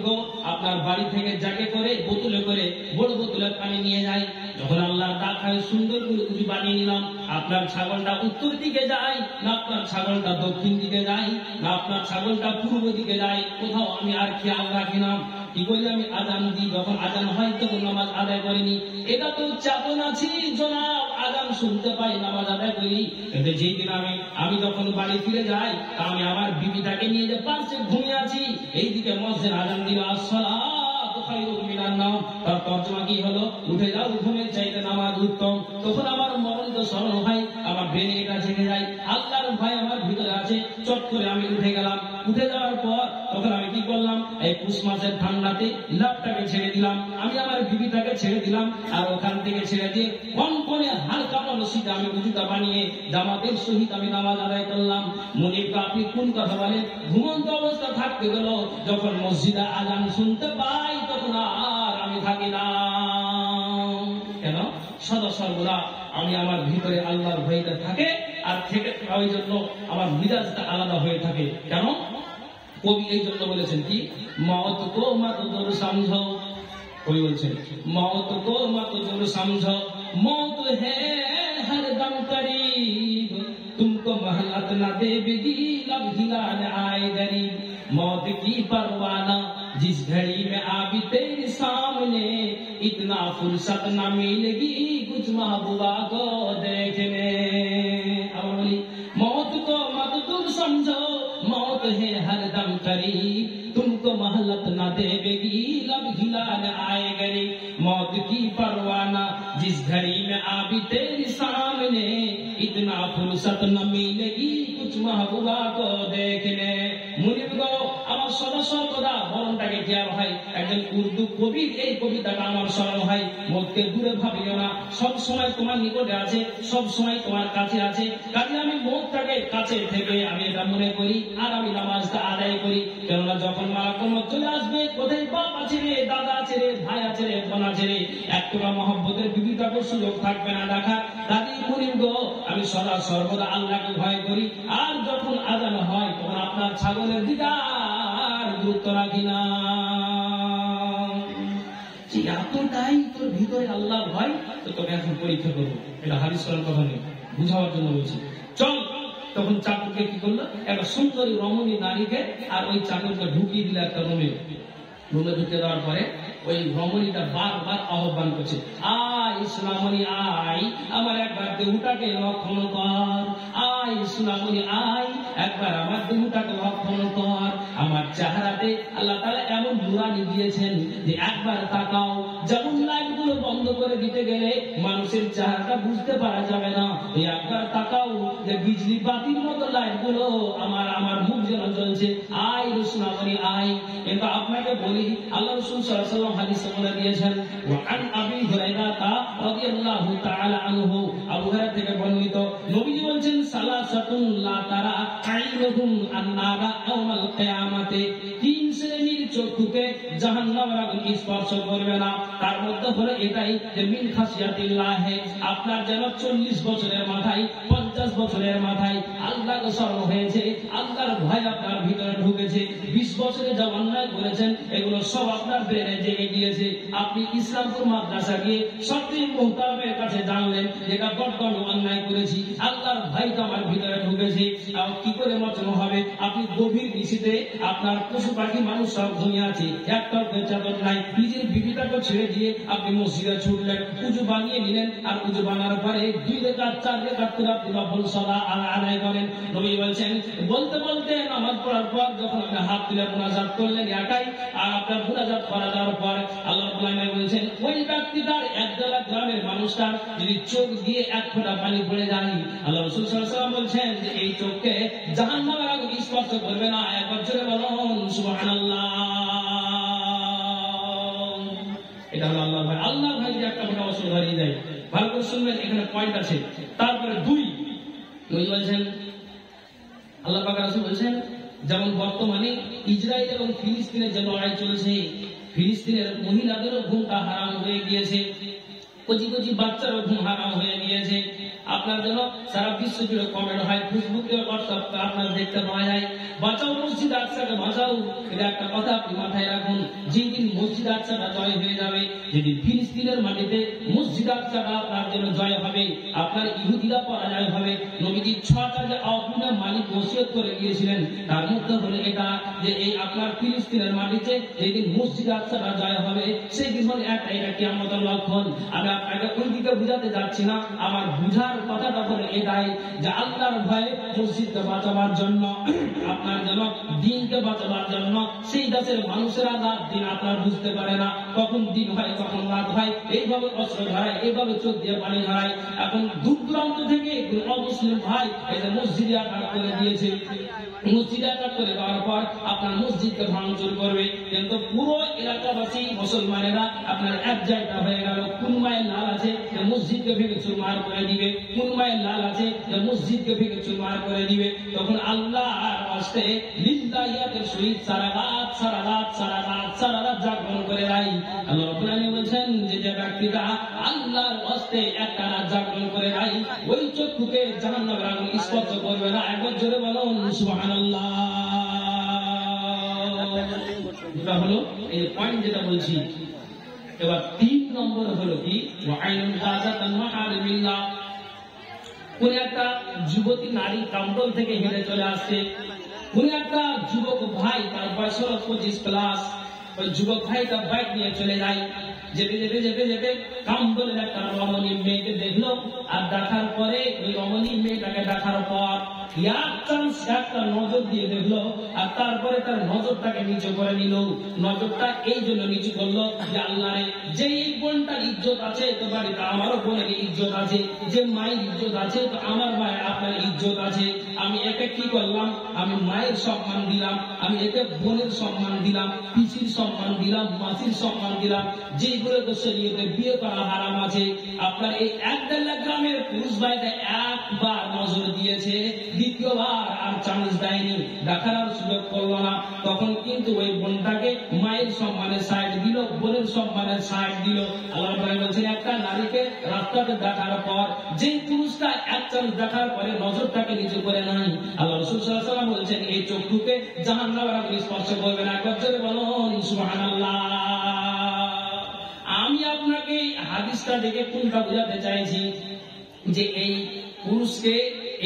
আপনার বাড়ি থেকে জাগে করে বোতলে করে বড় বোতলে পানি নিয়ে যাই। যখন আল্লাহর ডাক হয় সুন্দর করে উঁচু বানিয়ে নিলাম। আপনার ছাগলটা উত্তর দিকে যায় না আপনার ছাগলটা দক্ষিণ দিকে যায় না আপনার ছাগলটা পূর্ব দিকে যায়, কোথাও আমি আর খেয়াল রাখি না। কি করি? আমি আজান দিই, যখন আজান হয় তখন নামাজ আদায় করিনি। এটা তো চাতন আছি জনাব, আজান শুনতে পাই নামাজ আদায় করি। কিন্তু যেই দিন আমি যখন বাড়ি ফিরে যাই, আমি আমার বিবিটাকে নিয়ে যে পাশে ঘুমিয়ে আছি, এইদিকে মসজিদ আজান দিল আসসালাতু খায়রুম মিনান নাওম, তার তর্জমা কি হলো? উঠে যাও, ঘুমের চাইতে নামাজ উত্তম। তখন আমার মরণ তো স্মরণ হয়, আমার ব্রেনে এটা জেগে যায়, আল্লাহর ভয় আমার ভিতরে আছে, চট করে আমি উঠে গেলাম। উঠে যাওয়ার পর তখন আমি কি করলাম? এই পুষ মাসের ঠান্ডাতে লাভটাকে ছেড়ে দিলাম, আমি আমার বিবিটাকে ছেড়ে দিলাম, আর ওখান থেকে ছেড়ে দিয়ে কনকনে হালকা রশিতে আমি উজুটা বানিয়ে জামাতের সহিত আমি নামাজ আদায় করলাম। মুনির আপনি কোন কথা বলেন? ঘুমন্ত অবস্থা থাকতে গেল, যখন মসজিদে আজান শুনতে পাই তখন আর আমি থাকি না। কেন? সদা সর্বদা আমি আমার ভিতরে আল্লাহর ভয়টা থাকে, আর থেকে ওই জন্য আমার মিজাজটা আলাদা হয়ে থাকে। কেন? কবি এই জন্য বলেছেন কি, মওত কো মত দূর সমঝো, কবি বলছেন মওত কো মত দূর সমঝো, মওত হ্যায় হর দম করিব, तुमको महलत न देगी लब हिलाने आए गरीब, मौत की परवाना जिस घड़ी में आबी तेरे सामने, इतना फुर्सत न मिलेगी कुछ महबूबा को देखने। अब बोली मौत को मत तुम समझो, मौत है हर दम करीब, तुमको महलत न देगी लब हिलाने आए गरीब, मौत की परवाना जिस घड़ी में आबी तेरे सामने, इतना फुर्सत न मिलेगी कुछ महबूबा को देखने। मुनिब गो আমার সদা সর্বদা মরণটাকে খেয়াল হয়। একজন উর্দু কবির এই কবিতাটা আমার স্মরণ হয়, মতকে দূরে ভাবিও না, সব সময় তোমার নিকটে আছে, সব সময় তোমার কাছে আছে। কাজে আমি মতটাকে কাছে থেকে আমি এটা মনে করি, আর আমি নামাজটা আদায় করি। কেননা যখন মালাকুল মউত চলে আসবে, কোথায় বাপ আছে রে, দাদা আছে রে, ভাই আছে রে, বোন আছে রে, একটুকু মহব্বতের বিবিটাকে সুযোগ থাকবে না দেখা। দাদি মুনিব গো আমি সদা সর্বদা আল্লাহকে ভয় করি, আর যখন আজান হয় তখন আপনার ছাগলের দিকে আর গুরুত্ব রাখি না। এতটাই তোর ভিতরে আল্লাহ ভয়, তো তোকে এখন পরীক্ষা করবো। এটা হাদিস করার কথা নেই, বুঝাবার জন্য বলছি। চল, তখন চাকরকে কি করলো? একটা সুন্দরী রমণী নারীকে আর ওই চাকরকে ঢুকিয়ে দিল একটা রুমে। রুমে ঢুকে দেওয়ার পরে ওই রমণীটা বারবার আহ্বান করছে, আয় সোনামণি আয়, আমার একবার দেহটাকে রক্ষণ কর, আয় সোনামণি আয়, একবার আমার দেহটাকে রক্ষণ কর। আমার চেহারাতে আল্লাহ তাআলা এমন নুরানি দিয়েছেন যে একবার তাকাও, যেমন লাইটগুলো বন্ধ করে দিতে গেলে মানুষের চেহারাটা বুঝতে পারা যাবে না, এই একবার তাকাও যে বিজলি বাতির মতো লাইটগুলো আমার মুখ যেন জ্বলছে। আয় সোনামণি আয়। কিন্তু আপনাকে বলি, আল্লাহ রাসূল সাল্লাল্লাহু আলাইহি ওয়াসাল্লাম হাদিসে বলে দিয়েছেন, ওয়া আন আবি হুরায়রা রাদিয়াল্লাহু তাআলা আনহু, আবু হুরায়রা থেকে বর্ণিত, নবীজি বলেছেন, সালাসাতুন লা তারা আইনুহুম আন-নারা ইয়াওমাল কিয়ামাতে, তিন শ্রেণীর চক্ষুকে জাহান্নামের আগুন স্পর্শ করবে না। তার মধ্যে হলো এটাই যে মিন খাসিয়াতিল্লাহ, আপনার যেন 40 বছরের মাথায় 50 বছরের মাথায় আল্লাহকে স্মরণ হয়েছে, আল্লাহর ভয় আপনার ভিতরে ঢুকেছে, 20 বছরে যা অন্যায় করেছেন এগুলো সব আপনার ব্রেনে জেগে গিয়েছে। আপনি ইসলামপুর মাদ্রাসা গিয়ে সত্যি মুহতারামের কাছে জানলেন যেটা বড্ড আমি অন্যায় করেছি, আল্লাহর ভয়টা আমার ভিতরে ঢুকেছে, কি করে মোচন হবে? আপনি গভীর নিশীতে আপনার পশু পাখি মানুষ সব ঘুমিয়ে আছে, একটাও বেচাদর নাই, নিজের বিবিটাকে ছেড়ে দিয়ে আপনি মসজিদে ছুটলেন, উজু বানিয়ে নিলেন, আর উজু বানার পরে 2 রেকাত 4 রেকাত করে আপনি নফল সালাত আদায় করেন। নবী বলছেন বলতে বলতে নামাজ পড়ার পর যখন আপনি হাত তুলে মুনাজাত করলেন একাই, আর আপনার মুনাজাত করা যাওয়ার পর আল্লাহ রাব্বুল আলামিন বলছেন ওই ব্যক্তিটার একদলা গ্রামের মানুষটার যদি চোখ দিয়ে এক ফোঁটা পানি পড়ে যায়, আল্লাহ রাসূল সাল্লাল্লাহু আলাইহি ওয়াসাল্লাম বলছেন যে এই চোখকে জাহান্নামের আগুন স্পর্শ করবে না। একবার জোরে বলুন সুবহানাল্লাহ। এটা হলো আল্লাহর ভয়। আল্লাহর ভয় একটা মোটা অসুবিধা হয়ে যায়। ভালো করে শুনবেন, এখানে পয়েন্ট আছে। তারপরে 2 বলছেন আল্লাহ পাক রাসূল বলছেন যেমন বর্তমানে ইসরায়েল এবং ফিলিস্তিনের যে লড়াই চলছে, ফিলিস্তিনের মহিলাদেরও ঘুমটা হারাম হয়ে গিয়েছে, কচি কচি বাচ্চারও ঘুম হারাম হয়ে গিয়েছে। আপনার জন্য সারা বিশ্ব জুড়ে কমেন্ট হয়, ফেসবুকে হোয়াটসঅ্যাপ আপনার দেখতে পাওয়া যায়, বাঁচাও মসজিদ আকসাকে বাঁচাও। এটা একটা কথা আপনি মাথায় রাখুন, যেদিন মসজিদ আকসাটা জয় হয়ে যাবে, যেদিন ফিলিস্তিনের মাটিতে মসজিদ আকসাটা আপনার জন্য জয় হবে, আপনার ইহুদিরা পরাজয় হবে। নবীজি 6টা যে আহ্বানের মালিক ওসিয়ত করে গিয়েছিলেন তার মধ্যে হলো এটা যে এই আপনার ফিলিস্তিনের মাটিতে যেদিন মসজিদ আকসাটা জয় হবে সেই দিন হলো একটা, এটা কিয়ামতের লক্ষণ। আমি আপনাকে ওই দিকে বুঝাতে যাচ্ছি না, আমার বুঝার কথাটা হলো এটাই যে আল্লাহর ভয়ে মসজিদকে বাঁচাবার জন্য, আপনার যেন দিনকে বাঁচাবার জন্য সেই দেশের মানুষেরা রাত দিন আপনার বুঝতে পারে না, কখন দিন হয় কখন রাত হয়, এইভাবে অস্ত্র ধরায়, এইভাবে চোখ দিয়ে পানি ধরায়। এখন দূর দূরান্ত থেকে অমুসলিম ভাই এই যে মসজিদে আঘাত করে দিয়েছে, মসজিদে আঘাত করে দেওয়ার পর আপনার মসজিদকে ভাঙচুর করবে, কিন্তু পুরো এলাকাবাসী মুসলমানেরা আপনার এক জায়গা হয়ে গেল। কোন মায়ের লাল আছে যে মসজিদকে ভেঙে চুরমার করে দিবে, কোন মায়ের লাল আছে যে মসজিদকে ভেঙে চুরমার করে দিবে। তখন আল্লাহ আসতে লিল্লাহিয়াতের সহিত সারা রাত জাগরণ করে রাই। আল্লাহ রাব্বুল আলামিন বলছেন যে ব্যক্তিটা আল্লাহর ওয়াস্তে একটা রাত জাগরণ করে রাই, ওই চক্ষুকে জাহান্নামের আগুন স্পর্শ করবে না। একবার জোরে বলুন সুবহানাল্লাহ। এটা হলো এই পয়েন্ট যেটা বলছি। এবার 3 নম্বর হলো কি ওয়াইনুন কাযাতান মাহারিমিল্লাহ। কোন একটা যুবতী নারী কাম্বল থেকে হেঁটে চলে আসছে, কোন একটা যুবক ভাই তার বয়স হলো 25+, ওই যুবক ভাই তার বাইক নিয়ে চলে যায়, যেতে যেতে যেতে যেতে কাম্বলের একটা রমণী মেয়েকে দেখলো, আর দেখার পরে ওই রমণী মেয়েটাকে দেখার পর একটা নজর দিয়ে দেখলো, আর তারপরে তার নজরটাকে নিচু করে নিল। নজরটা এই জন্য নিচু করলো যে আল্লাহ রে, যে এই বোনটার ইজ্জত আছে তো বাড়িতে আমারও বোনের ইজ্জত আছে, যে মায়ের ইজ্জত আছে তো আমার মায়ের আপনার ইজ্জত আছে। আমি একে কি করলাম, আমি মায়ের সম্মান দিলাম, আমি একে বোনের সম্মান দিলাম, পিসির সম্মান দিলাম, মাসির সম্মান দিলাম, যেগুলো তো শরীয়তে বিয়ে করা হারাম আছে। আপনার এই 1.5 গ্রামের পুরুষ ভাইটা একবার নজর দিয়েছে, দ্বিতীয়বার আর চান্স দেয়নি, দেখার আর সুযোগ করলো না। তখন কিন্তু ওই বোনটাকে মায়ের সম্মানের সাইড দিল, বোনের সম্মানের সাইড দিল। আল্লাহ বলছেন একটা নারীকে রাস্তাতে দেখার পর যে পুরুষটা এক চান্স দেখার পরে নজরটাকে নিচু করে নাই, আল্লাহ রাসূল সাল্লাল্লাহু আলাইহি ওয়াসাল্লাম বলছেন এই চক্ষুকে জাহান্নামের আগুন স্পর্শ করবে না। একবার জোরে বলুন সুবহানাল্লাহ। আমি আপনাকে হাদিসটা দেখে কোনটা বোঝাতে চাইছি যে এই পুরুষকে,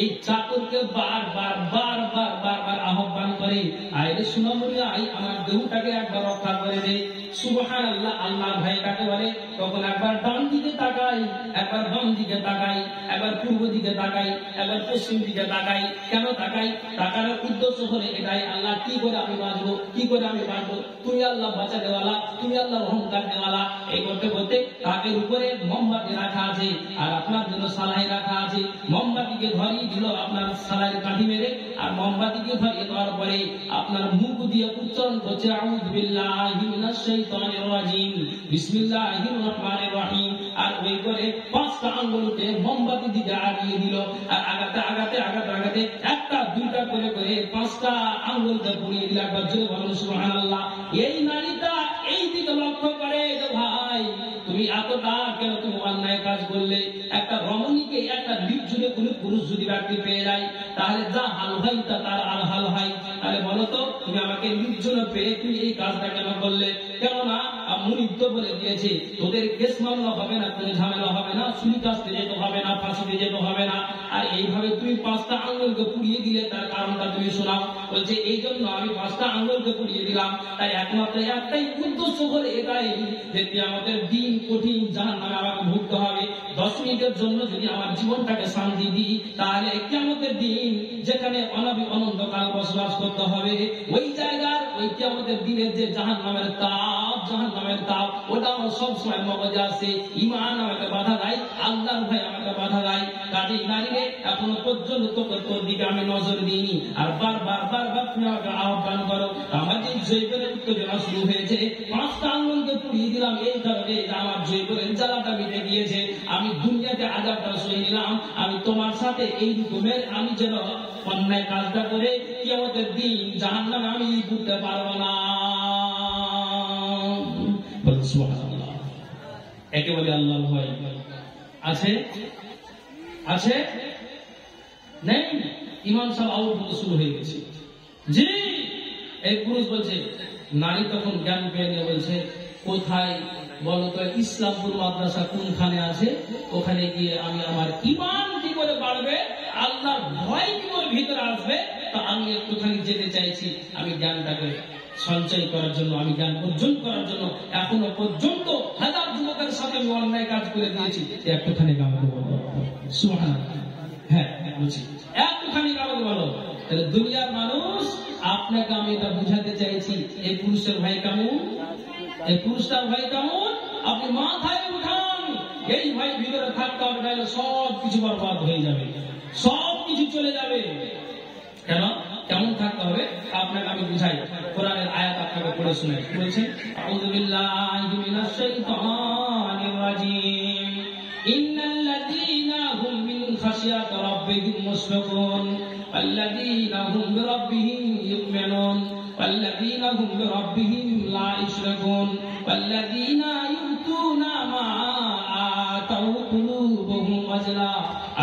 এই চাকরকে বারবার আহ্বান করে, আইরে সুনামুনি আই আমার দেহটাকে একবার রক্ষা করে দে। সুবহানাল্লাহ। আল্লাহ ভাই কাকে বলে? তখন একবার ডান দিকে তাকাই, একবার বাম দিকে তাকাই, একবার পূর্ব দিকে তাকাই, একবার পশ্চিম দিকে তাকাই। কেন তাকাই? তাকানোর উদ্দেশ্য হলে এটাই, আল্লাহ কি করে আমি বাঁচবো, কি করে আমি বাঁচবো, তুমি আল্লাহ বাঁচা দেওয়ালা, তুমি আল্লাহ অহংকার দেওয়ালা। এই করতে করতে তাকের উপরে মোমবাতি রাখা আছে, আর আপনার জন্য সালাই রাখা আছে। মোমবাতিকে ধরিয়ে দিল আপনার সালাইয়ের কাঠি মেরে, আর মোমবাতিকে ধরিয়ে দেওয়ার পরে আপনার মুখ দিয়ে উচ্চারণ করছে আউযু বিল্লাহি মিনাশ শাইতানির রাজিম, বিসমিল্লাহির রহমানির রহিম। আর ওই করে 5টা আঙ্গুলকে মোমবাতি দিকে আগিয়ে দিল, আর আগাতে আগাতে আগাতে আগাতে একটা দুইটা করে করে 5টা আঙ্গুলকে পুড়িয়ে দিল। একবার জোরে বলুন সুবহানাল্লাহ। এই নারীটা এই দিকে লক্ষ্য করে যে ভাই তুমি এতটা কেন তুমি অন্যায় কাজ করলে? একটা রমণীকে একটা নির্জনে কোন পুরুষ যদি ব্যক্তি পেয়ে যায় তাহলে যা হাল হয় তা তার আর হাল হয়। তাহলে বলো তো তুমি আমাকে নির্জনে পেয়ে তুমি এই কাজটা কেন করলে? কেননা মুনিব তো বলে দিয়েছে তোদের কেস মামলা হবে না, কোনো ঝামেলা হবে না, ছুরি কাস্তে যেতে হবে না, ফাঁসিতে যেতে হবে না। আর এইভাবে তুমি 5টা আঙ্গুলকে পুড়িয়ে দিলে তার কারণটা তুমি শোনাও। বলছে এই জন্য আমি 5টা আঙ্গুলকে পুড়িয়ে দিলাম, তাই একমাত্র একটাই উদ্দেশ্য হলে এটাই যে আমাদের দিন কঠিন জাহান্নামে আমাকে ভুগতে হবে। 10 মিনিটের জন্য যদি আমার জীবনটাকে শান্তি দিই তাহলে কিয়ামতের দিন যেখানে অনন্তকাল বসবাস করতে হবে ওই জায়গার ওই কিয়ামতের দিনের যে জাহান্নামের তাপ ওটা আমার সবসময় মগজে আসে। ঈমান আমাকে বাধা দেয়, আল্লাহর ভয় আমাকে বাধা দেয়। কাজেই নারীরে এখনো পর্যন্ত তোর দিকে আমি নজর দিইনি, আর বারবার তুমি আমাকে আহ্বান করো। আমার যে জৈবের উত্তেজনা শুরু হয়েছে, 5টা আঙ্গুলকে পুড়িয়ে দিলাম এই কারণে আমার জৈবের জ্বালাটা মিটে গিয়েছে। আমি দুনিয়াতে আযাবটা সয়ে নিলাম, আমি তোমার সাথে এই রকমের আমি যেন অন্যায় কাজটা করে কিয়ামতের দিন জাহান্নামে আমি ঘুরতে পারবো না। সুবহানাল্লাহ। একে বলে আল্লাহর ভয় আছে আছে নেই? ইমাম সাহেব আউট হতে শুরু হয়ে গেছে। জি, এই পুরুষ বলছে, নারী তখন জ্ঞান পেয়ে নিয়ে বলছে কোথায় বলো তো ইসলামপুর মাদ্রাসা কোনখানে আছে, ওখানে গিয়ে আমি আমার ইমান কি করে বাড়বে, আল্লাহর ভয় কি করে ভিতরে আসবে, তা আমি একটুখানি যেতে চাইছি। আমি জ্ঞানটাকে সঞ্চয় করার জন্য, আমি জ্ঞান অর্জন করার জন্য এখনো পর্যন্ত হাজার যুবকের সাথে আমি অন্যায় কাজ করে দিয়েছি। একটুখানি আমাকে বলো। সুবহানাল্লাহ। হ্যাঁ বলছি একটুখানি আমাকে বলো। তাহলে দুনিয়ার মানুষ আপনাকে আমি এটা বুঝাতে চাইছি এই পুরুষের ভাই কেমন, এই পুরুষটার ভাই কেমন আপনি মাথায় উঠান। এই ভাই ভিতরে থাকতে হবে, নাহলে সব কিছু বরবাদ হয়ে যাবে, সব কিছু চলে যাবে। কেন কেমন থাকতে হবে আপনাকে আমি বুঝাই। কোরআনের আয়াত আপনাকে পড়ে শোনাই। বলছেন আউযু বিল্লাহি মিনাশ শাইতানির রাজিম। ইন্নাল্লাযীনা হুম মিন খাশিয়াতি রাব্বিহিম মুশফিকুন ওয়াল্লাযীনা হুম বিরাব্বিহিম ইউমিনুন ওয়াল্লাযীনা হুম বিরাব্বিহিম লা ইউশরিকুন ওয়াল্লাযীনা ইউতুনা মা আতাউ কুলুবুহুম ওয়াজলা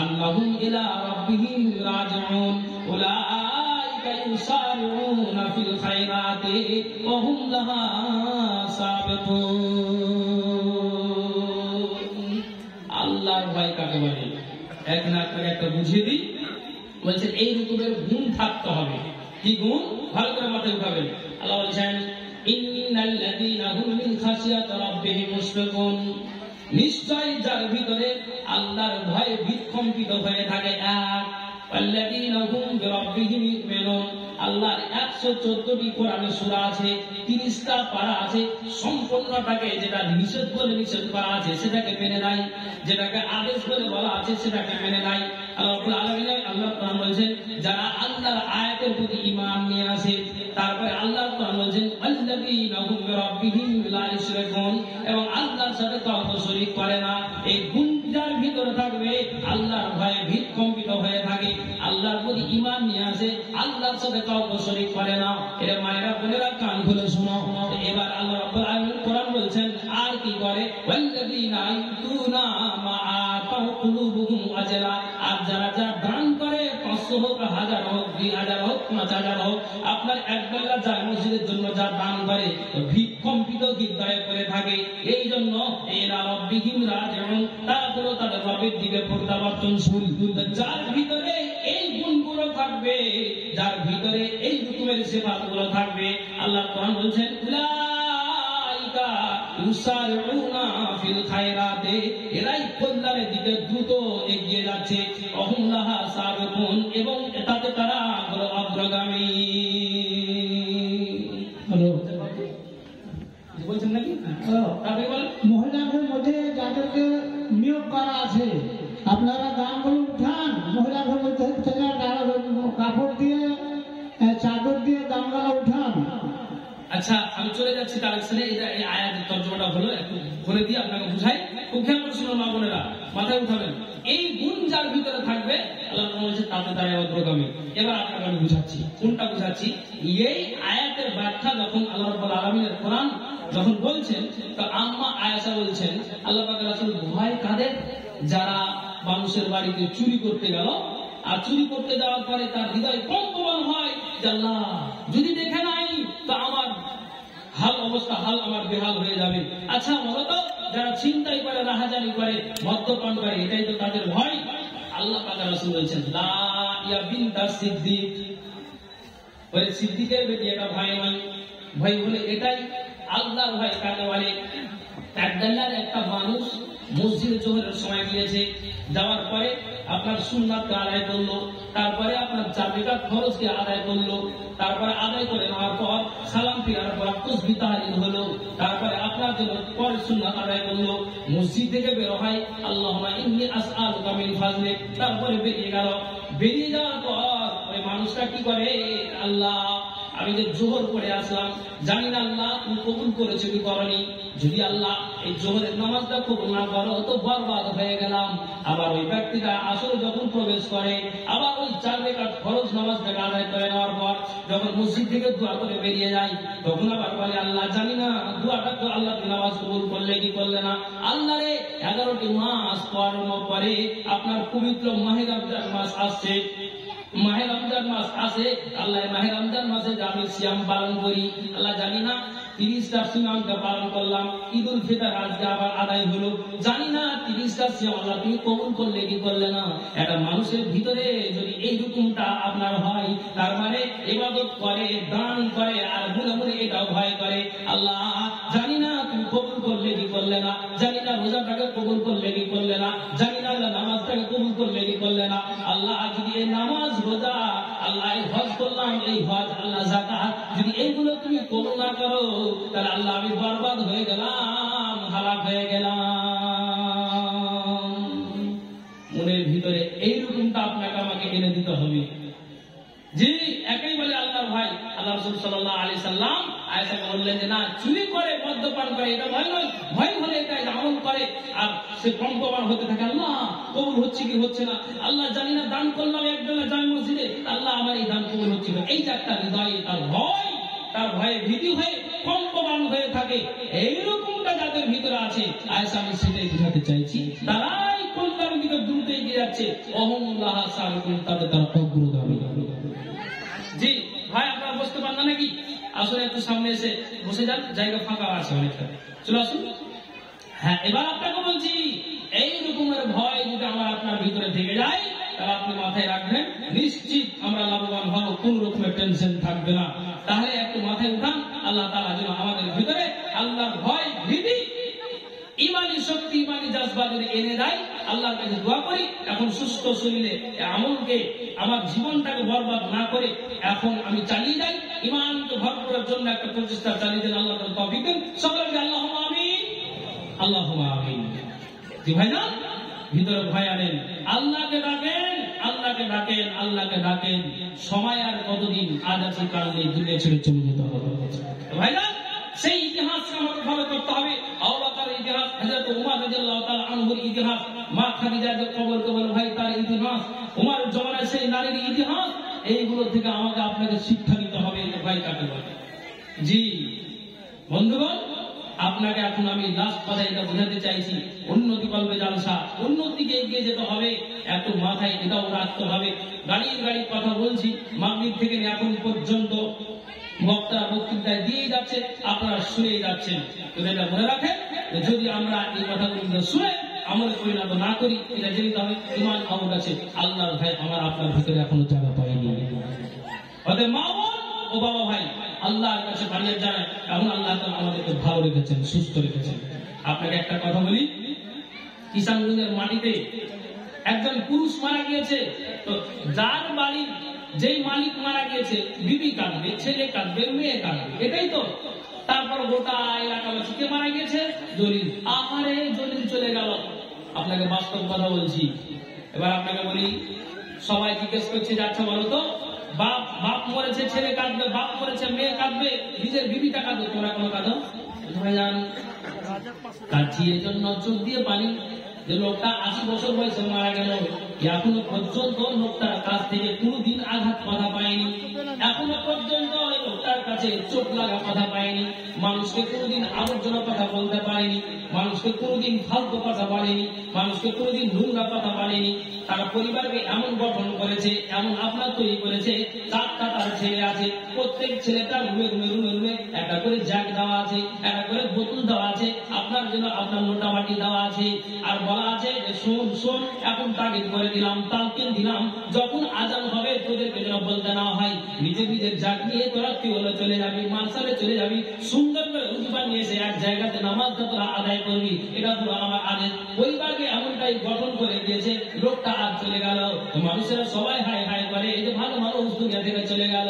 আন্নাহুম ইলা রাব্বিহিম রাজিউন উলাইকা ইউসারিউনা ফিল খায়রাতি ওয়া হুম লাহা সাবিকুন। আল্লাহর ভয় কাকে বলে? এক না একটা বুঝিয়ে দিই। বলছে এই রকমের গুণ থাকতে হবে। কি গুণ? ভালো করে মাথায় উঠাবেন। আল্লাহ বলছেন ইন্নাল্লাযীনা হুম মিন খাশিয়াতি রাব্বিহিম মুশফিকুন, নিশ্চয় যার ভিতরে আল্লাহর ভয়ে বিকম্পিত হয়ে থাকে। এক ওয়াল্লাযীনা হুম বিরাব্বিহিম ইউমিনুন, আল্লাহর 114টি কোরআনে সূরা আছে, 30টা পারা আছে। সম্পূর্ণটাকে যেটা নিষেধ বলে নিষেধ করা আছে সেটাকে মেনে নাই, যেটাকে আদেশ বলে বলা আছে সেটাকে মেনে নাই। আল্লাহ রাব্বুল আলামিন আল্লাহ কোরআন বলেছেন যারা আল্লাহর আয়াতের প্রতি ঈমান নিয়ে আসে, তারপরে আল্লাহ কোরআন বলেছেন আল্লাযীনা হুম বিরাব্বিহিম লা ইউশরিকুন, এবং আল্লাহর সাথে কাউকে শরীক করে না। এই গুণ যার ভিতরে থাকবে, আল্লাহর ভয়ে বিকম্পিত হয়ে থাকে, আল্লাহর প্রতি ঈমান নিয়ে আসে, আল্লাহর সাথে কাউকে শরীক করে না। এর মায়েরা বোনেরা কান খুলে শোনো। এবার আল্লাহ রাব্বুল আলামিন কোরআন বলছেন আর কি করে, ওয়াল্লাযীনা ইউতুনা মা আতাউ কুলুবুহুম ওয়াজলা, আর যারা যা দান করে 500 হোক, 1000 হোক, 2000 হোক, 5000 হোক, আপনার একবেলা যায় মসজিদের জন্য যা দান করে বিকম্পিত হৃদয়ে করে থাকে। এই জন্য এরা রব্বিহিম রাজিউন, তারপরে তাদের রবের দিকে প্রত্যাবর্তনশীল। যার ভিতরে এই গুণগুলো থাকবে, যার ভিতরে এই রকমের সিফাতগুলো থাকবে, আল্লাহ কোরআন বলছেন উলাইকা ইউসারিউনা ফিল খায়রাতি, এরাই কল্যাণের দিকে দ্রুত এগিয়ে যাচ্ছে। ওয়া হুম লাহা সাবিকুন, এবং তাতে তারা হলো অগ্রগামী। হ্যালো বলছেন নাকি? তারপরে বলেন মহিলাদের মধ্যে যাদেরকে নিয়োগ করা আছে আপনারা দানগুলো উঠান। মহিলাদের মধ্যে কাপড় দিয়ে চাদর দিয়ে দানগুলো উঠান। আচ্ছা আমি চলে যাচ্ছি তার সাথে। এটা এই আয়াতের তর্জমাটা হলো, একটু বলে দিয়ে আপনাকে বুঝাই। খুব খেয়াল করে শুনুন মা বোনেরা, মাথায় উঠাবেন। এই গুণ যার ভিতরে থাকবে আল্লাহ বলছে তাতে তারা অগ্রগামী। এবার আপনাকে আমি বুঝাচ্ছি, কোনটা বুঝাচ্ছি। এই আয়াত আয়াতের ব্যাখ্যা যখন আল্লাহ রাব্বুল আলামিনের কোরআন যখন বলছেন, তো আম্মা আয়েশা বলছেন আল্লাহ পাক রাসূল ভয় কাদের? যারা মানুষের বাড়িতে চুরি করতে গেল, আর চুরি করতে যাওয়ার পরে তার হৃদয় কম্পন হয় যে আল্লাহ যদি দেখে নাই তো আমার হাল আমার বেহাল হয়ে যাবে। আচ্ছা বলো তো, যারা ছিনতাই করে, রাহাজানি করে, মদ্যপান করে, এটাই তো তাদের ভয়। আল্লাহ পাক রাসূল বলেছেন লা ইয়া বিনতা সিদ্দিক, ওই সিদ্দিকের বেটি, এটা ভয় নয়। ভয় হলে এটাই আল্লাহর ভয় কাকে বলে? একদল্লার একটা মানুষ মসজিদে জোহরের সময় গিয়েছে, যাওয়ার পরে আপনার সুন্নাতকে আদায় করলো, তারপরে আপনার 4 রাকাত ফরজকে আদায় করলো, তারপরে আদায় করে নেওয়ার পর সালাম ফিরার পর তাসবিহ তাহলিল হলো, তারপরে আপনার জন্য পরে সুন্নাত আদায় করলো, মসজিদ থেকে বের হয় আল্লাহুম্মা ইন্নী আসআলুকা মিন ফাজলিক, তারপরে বেরিয়ে গেল। বেরিয়ে যাওয়ার পর ওই মানুষটা কি করে? আল্লাহ আমি যে জোহর করে আসলাম, জানি না আল্লাহ তুমি কবুল করেছো কি করনি। যদি আল্লাহ এই জোহরের নামাজটা কবুল না করো তো বরবাদ হয়ে গেলাম। আবার ওই ব্যক্তিটা আসলে যখন প্রবেশ করে, আবার ওই 4 রাকাত ফরজ নামাজটাকে আদায় করে নেওয়ার পর যখন মসজিদ থেকে দোয়া করে বেরিয়ে যায়, তখন আবার বলে আল্লাহ জানি না দোয়াটা তো আল্লাহ নামাজ কবুল করলে কি করলে না। আল্লাহ রে 11টি মাস পরে আপনার পবিত্র মাহে রমজান মাস আসছে, মাহে রমজান মাস আসে, আল্লাহ মাহে রমজান মাসে যে আমি সিয়াম পালন করি, আল্লাহ জানি না 30টা সিয়ামকে পালন করলাম, ঈদুল ফিতর আজকে আবার আদায় হলো, জানি না 30টা সিয়াম আল্লাহ তুমি কবুল করলে কি করলে না। একটা মানুষের ভিতরে যদি এই রকমটা আপনার হয়, তার মানে ইবাদত করে, দান করে, আর মনে মনে এটাও ভয় করে আল্লাহ জানি না তুমি কবুল করলে কি করলে না, জানি না রোজাটাকে কবুল করলে কি করলে না, জানি না আল্লাহ নামাজটাকে কবুল করলে কি করলে না। আল্লাহ যদি এই নামাজ, রোজা, আল্লাহ এই হজ করলাম, এই হজ, আল্লাহ যাকাত, যদি এইগুলো তুমি কবুল না করো, তাহলে আল্লাহ আমি বরবাদ হয়ে গেলাম, হালাক হয়ে গেলাম। মনের ভিতরে এইরকমটা আপনাকে আমাকে এনে দিতে হবে। জি, একই বলে আল্লাহর ভাই। আল্লাহ রাসূল সাল্লাল্লাহু আলাইহি সাল্লাম আয়েশাকে বললেন যে না, চুরি করে, মদ্যপান করে, এটা ভয় নয়। ভয় হলে এটা আমল করে আর সে কম্পমান হতে থাকে, আল্লাহ কবুল হচ্ছে কি হচ্ছে না, আল্লাহ জানি না দান করলাম একবেলা জামি মসজিদে, আল্লাহ আমার এই দান কবুল হচ্ছে না। এই যে একটা হৃদয়ে তার ভয়, তার ভয়ে ভীতি হয়ে কম্পমান হয়ে থাকে, এইরকমটা যাদের ভিতরে আছে, আয়েশা আমি সেটাই বুঝাতে চাইছি, তারাই কল্যাণের দিকে দ্রুত এগিয়ে যাচ্ছে। অহমুল্লাহ সাবিকুন, তাদের তারা অগ্রগামী। জি ভাই, আপনারা বসতে পারেন না নাকি? আসলে একটু সামনে এসে বসে যান, জায়গা ফাঁকা আছে অনেকটা, চলে আসুন। হ্যাঁ, এবার আপনাকে বলছি, এই রকমের ভয় যদি আমার আপনার ভিতরে থেকে যায়, তাহলে আপনি মাথায় রাখবেন নিশ্চিত আমরা লাভবান হব, কোন রকমের টেনশন থাকবে না। তাহলে একটু মাথায় উঠান, আল্লাহ তাআলা যেন আমাদের ভিতরে আল্লাহর ভয়, ভীতি, ইমানি শক্তি, ইমানি জাজবা যদি এনে দেয়। আল্লাহর কাছে দোয়া করি, এখন সুস্থ শরীরে আমলকে, আমার জীবনটাকে বরবাদ না করে এখন আমি চালিয়ে যাই, ইমানকে ভরপুরের জন্য একটা প্রচেষ্টা চালিয়ে দেন। আল্লাহ তাআলা তৌফিক দেন সকলকে। আল্লাহুম্মা আমিন, আল্লাহুম্মা আমিন। জি ভাইজান, ভিতরে ভয় আনেন, আল্লাহকে ডাকেন, আল্লাহকে ডাকেন, আল্লাহকে ডাকেন। সময় আর কতদিন? আজ আছে কাল নেই, দুনিয়া ছেড়ে চলে যেতে হবে। ভাইজান, সেই ইতিহাসকে আমাকে ফলো করতে হবে। আবু বকরের ইতিহাস, হযরত উমর রাদিয়াল্লাহু তাআলা আনহুর ইতিহাস, মা খাদিজার কবরকে বলে ভাই তার ইতিহাস, উমরের জমানায় সেই নারীর ইতিহাস, এইগুলো থেকে আমাকে আপনাকে শিক্ষা নিতে হবে ভাই কাকে বলে। জি বন্ধুগণ, আপনাকে এখন আমি লাস্ট কথা এটা বোঝাতে চাইছি, উন্নতি কল্পে জালসা, উন্নতিকে এগিয়ে যেতে হবে, এত মাথায় এটাও রাখতে হবে। গাড়ি কথা বলছি, মাগরিব থেকে এখন পর্যন্ত বক্তা বক্তৃতায় দিয়ে যাচ্ছে, আপনারা শুনে যাচ্ছেন। এটা মনে রাখেন, যদি আমরা এই কথাগুলো শুনে আমল পরিণত না করি, এটা জেনে হবে ইমান আমার কাছে আল্লাহর ভয় আমার আপনার ভিতরে এখনো জায়গা পায়নি। অতএব মা বোন ও বাবা ভাই, আল্লাহর কাছে বানিয়ে জানায়, এখন আল্লাহ তাআলা আমাদেরকে ভালো রেখেছেন, সুস্থ রেখেছেন। আপনাকে একটা কথা বলি, কিষানগঞ্জের মাটিতে একজন পুরুষ মারা গিয়েছে, তো যার বাড়ির যেই মালিক মারা গিয়েছে, বিবি কাঁদবে, ছেলে কাঁদবে, মেয়ে কাঁদবে, এটাই তো। তারপর গোটা এলাকাবাসী কে মারা গিয়েছে? জলিল। আহারে জলিল চলে গেল। আপনাকে বাস্তব কথা বলছি। এবার আপনাকে বলি, সবাই জিজ্ঞেস করছে যাচ্ছে, বলো তো, বাপ মরেছে ছেলে কাঁদবে, বাপ মরেছে মেয়ে কাঁদবে, নিজের বিবিটা কাঁদবে, তোমরা কোনো কাঁদো? ভাইজান, কাঁদছি এই জন্য চোখ দিয়ে পানি, যে লোকটা 80 বছর বয়সে মারা গেল, এখনো পর্যন্ত লোকটার কাছ থেকে কোনোদিন আঘাত কথা পায়নি, এখনো পর্যন্ত ওই লোকটার কাছে চোখ লাগা কথা পায়নি, মানুষকে কোনোদিন আবর্জনা কথা বলতে পারেনি, মানুষকে কোনোদিন ফালতু কথা বলেনি, মানুষকে কোনোদিন নোংরা কথা বলেনি। তার পরিবারকে এমন গঠন করেছে, এমন আপনার তৈরি করেছে, 4টা তার ছেলে আছে, প্রত্যেক ছেলেটার রুমে একটা করে জ্যাক দেওয়া আছে, একটা করে বোতল দেওয়া আছে, আপনার জন্য আপনার মোটামাটি দেওয়া আছে। আর বলা আছে যে শোন এখন তাগিদ করে দিলাম, তালকিন দিলাম, যখন আজান হবে তোদেরকে যেন বলতে না হয়, নিজের জ্যাক নিয়ে তোরা টিউলে চলে যাবি, মার্শালে চলে যাবি, সুন্দর করে উজু বানিয়ে এসে এক জায়গাতে নামাজটা তোরা আদায় করবি, এটা হলো আমার আদেশ। পরিবারকে এমনটাই গঠন করে দিয়েছে। লোকটা আর চলে গেল, মানুষেরা সবাই হাই হাই করে, এই যে ভালো মানুষ দুনিয়া থেকে চলে গেল।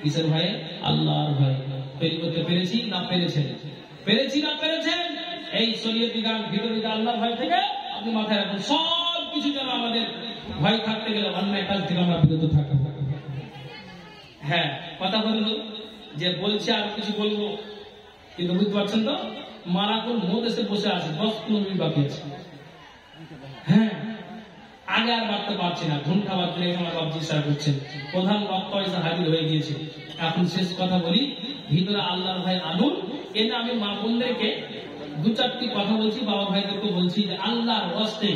কিসের ভয়ে? আল্লাহর ভয়ে। তৈরি করতে পেরেছি না পেরেছেন? পেরেছি না পেরেছেন? এই শরীয়ত বিধান ভিতরে আল্লাহর ভয় থেকে আপনি মাথায় রাখুন, সব কিছু যেন আমাদের ভয় থাকতে গেলে অন্যায় কাজ থেকে আমরা বিরত থাকবো। হ্যাঁ, কথা বলল যে বলছে আর কিছু বলবো, কিন্তু বুঝতে পারছেন তো মারাকুল মোদ এসে বসে আছে, 10-15 মিনিট বাকি আছে। হ্যাঁ, আগে আর বাড়তে পারছি না, ঘন্টা বাড়তে আমার বাবজি স্যার করছেন, প্রধান বক্তা এসে হাজির হয়ে গিয়েছে। এখন শেষ কথা বলি, ভিতরে আল্লাহর ভয় আনুন। এনে আমি মা বোনদেরকে 2-4টি কথা বলছি, বাবা ভাইদেরকে বলছি যে আল্লাহর ওয়াস্তে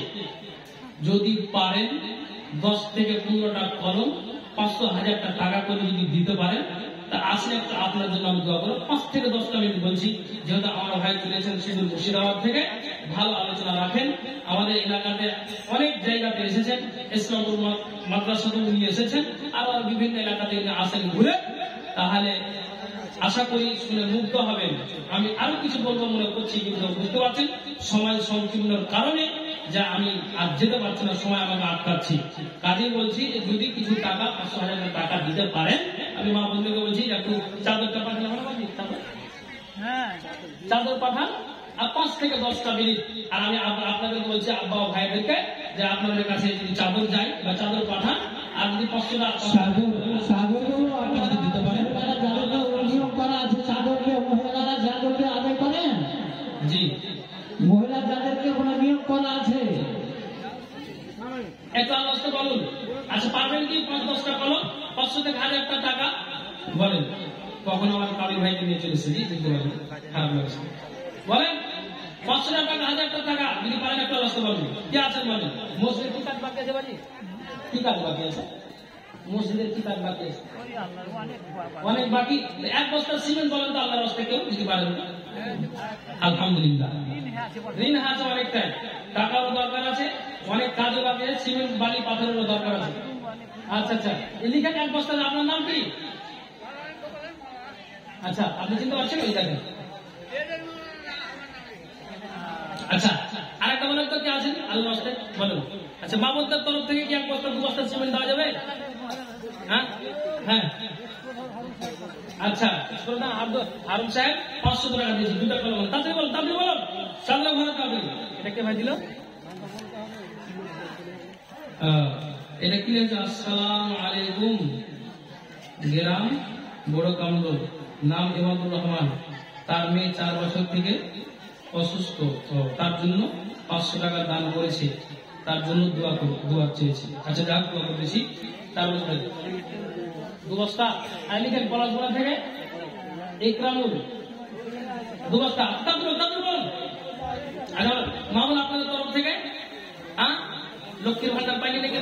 যদি পারেন 10 থেকে 15টা কলম 500-1000 টাকা করে যদি দিতে পারেন, তা আসলে একটা আপনার জন্য আমি দোয়া করবো। 5 থেকে 10টা মিনিট বলছি, যেহেতু আমার ভাই চলেছেন সিঁদুর মুর্শিদাবাদ থেকে, ভালো আলোচনা রাখেন। আমাদের এলাকাতে অনেক জায়গাতে এসেছেন, ইসলামপুর মাদ্রাসাতে উনি এসেছেন, আবার বিভিন্ন এলাকাতে আসেন ঘুরে, তাহলে আশা করি শুনে মুগ্ধ হবেন। আমি আরো কিছু বলবো মনে করছি, কিন্তু বুঝতে পারছেন সময় সংকীর্ণের কারণে যা আমি আর যেতে পারছি না, সময় আমাকে আটকাচ্ছি। কাজে বলছি যে যদি কিছু টাকা 500-1000 টাকা দিতে পারেন, আমি মা বন্ধুকে বলছি যে একটু চাদরটা পাঠালে ভালো হবে, চাদর পাঠান, আর 5 থেকে 10টা মিনিট। আর আমি আপনাদেরকে বলছি, আব্বা ভাইদেরকে, যে আপনাদের কাছে যদি চাদর যায় বা চাদর পাঠান, আর যদি 500 টাকা দিতে পারেন। জি, মহিলা যাদেরকে কোনো নিয়োগ করা আছে, একটু আলোচনা বলুন। আচ্ছা, পারবেন কি 5-10টা কলম 500 থেকে 1000 টাকা বলেন? কখনো আমার কাবির ভাইকে নিয়ে চলেছে, জি দেখতে পারেন, খারাপ লাগছে। বলেন 500 টাকা 1000 টাকা যদি পারেন একটা আলোচনা বলুন। কি আছেন বলেন? মসজিদের কি কাজ বাকি আছে? বাড়ি কি কাজ বাকি আছে? মসজিদের কি কাজ বাকি আছে? অনেক বাকি। 1 বস্তা সিমেন্ট বলেন তো আল্লাহর রাস্তায় কেউ যদি পারেন? আলহামদুলিল্লাহ, ঋণ আছে অনেকটাই, টাকারও দরকার আছে, অনেক কাজও বাকি আছে, সিমেন্ট বালি পাথরেরও দরকার আছে। আচ্ছা আচ্ছা, লিখেন 1 বস্তা। আপনার নাম কি? আচ্ছা, আপনি চিনতে পারছেন? ওই দেখেন। আচ্ছা, আরেকটা বলেন তো, কে আছেন আল্লাহর রাস্তায় বলেন? আচ্ছা, মামুদের তরফ থেকে কি 1 বস্তা 2 বস্তা সিমেন্ট দেওয়া যাবে? হ্যাঁ হ্যাঁ, আচ্ছা, আরুন সাহেব 500 টাকা দিয়েছি, 2টা কলম। তাড়াতাড়ি বলুন, তাড়াতাড়ি বলুন, সামনে ঘরে তাড়াতাড়ি। এটা কে ভাই দিল? এটা কি লিখেছে? আসসালামু আলাইকুম, গ্রাম বড় কামল, নাম ইমাদুর রহমান, তার মেয়ে 4 বছর থেকে অসুস্থ, তার জন্য 500 টাকা দান করেছে, তার জন্য দোয়া চেয়েছি। আচ্ছা, যাক, দোয়া করতেছি। তারপরে 2 বস্তা আর লিখেন পলাশগোলা থেকে ইকরামুল, 2 বস্তা। তাড়াতাড়ি বলুন। আচ্ছা, মামুন আপনাদের তরফ থেকে লক্ষ্মীর ভান্ডার পাইনি নাকি?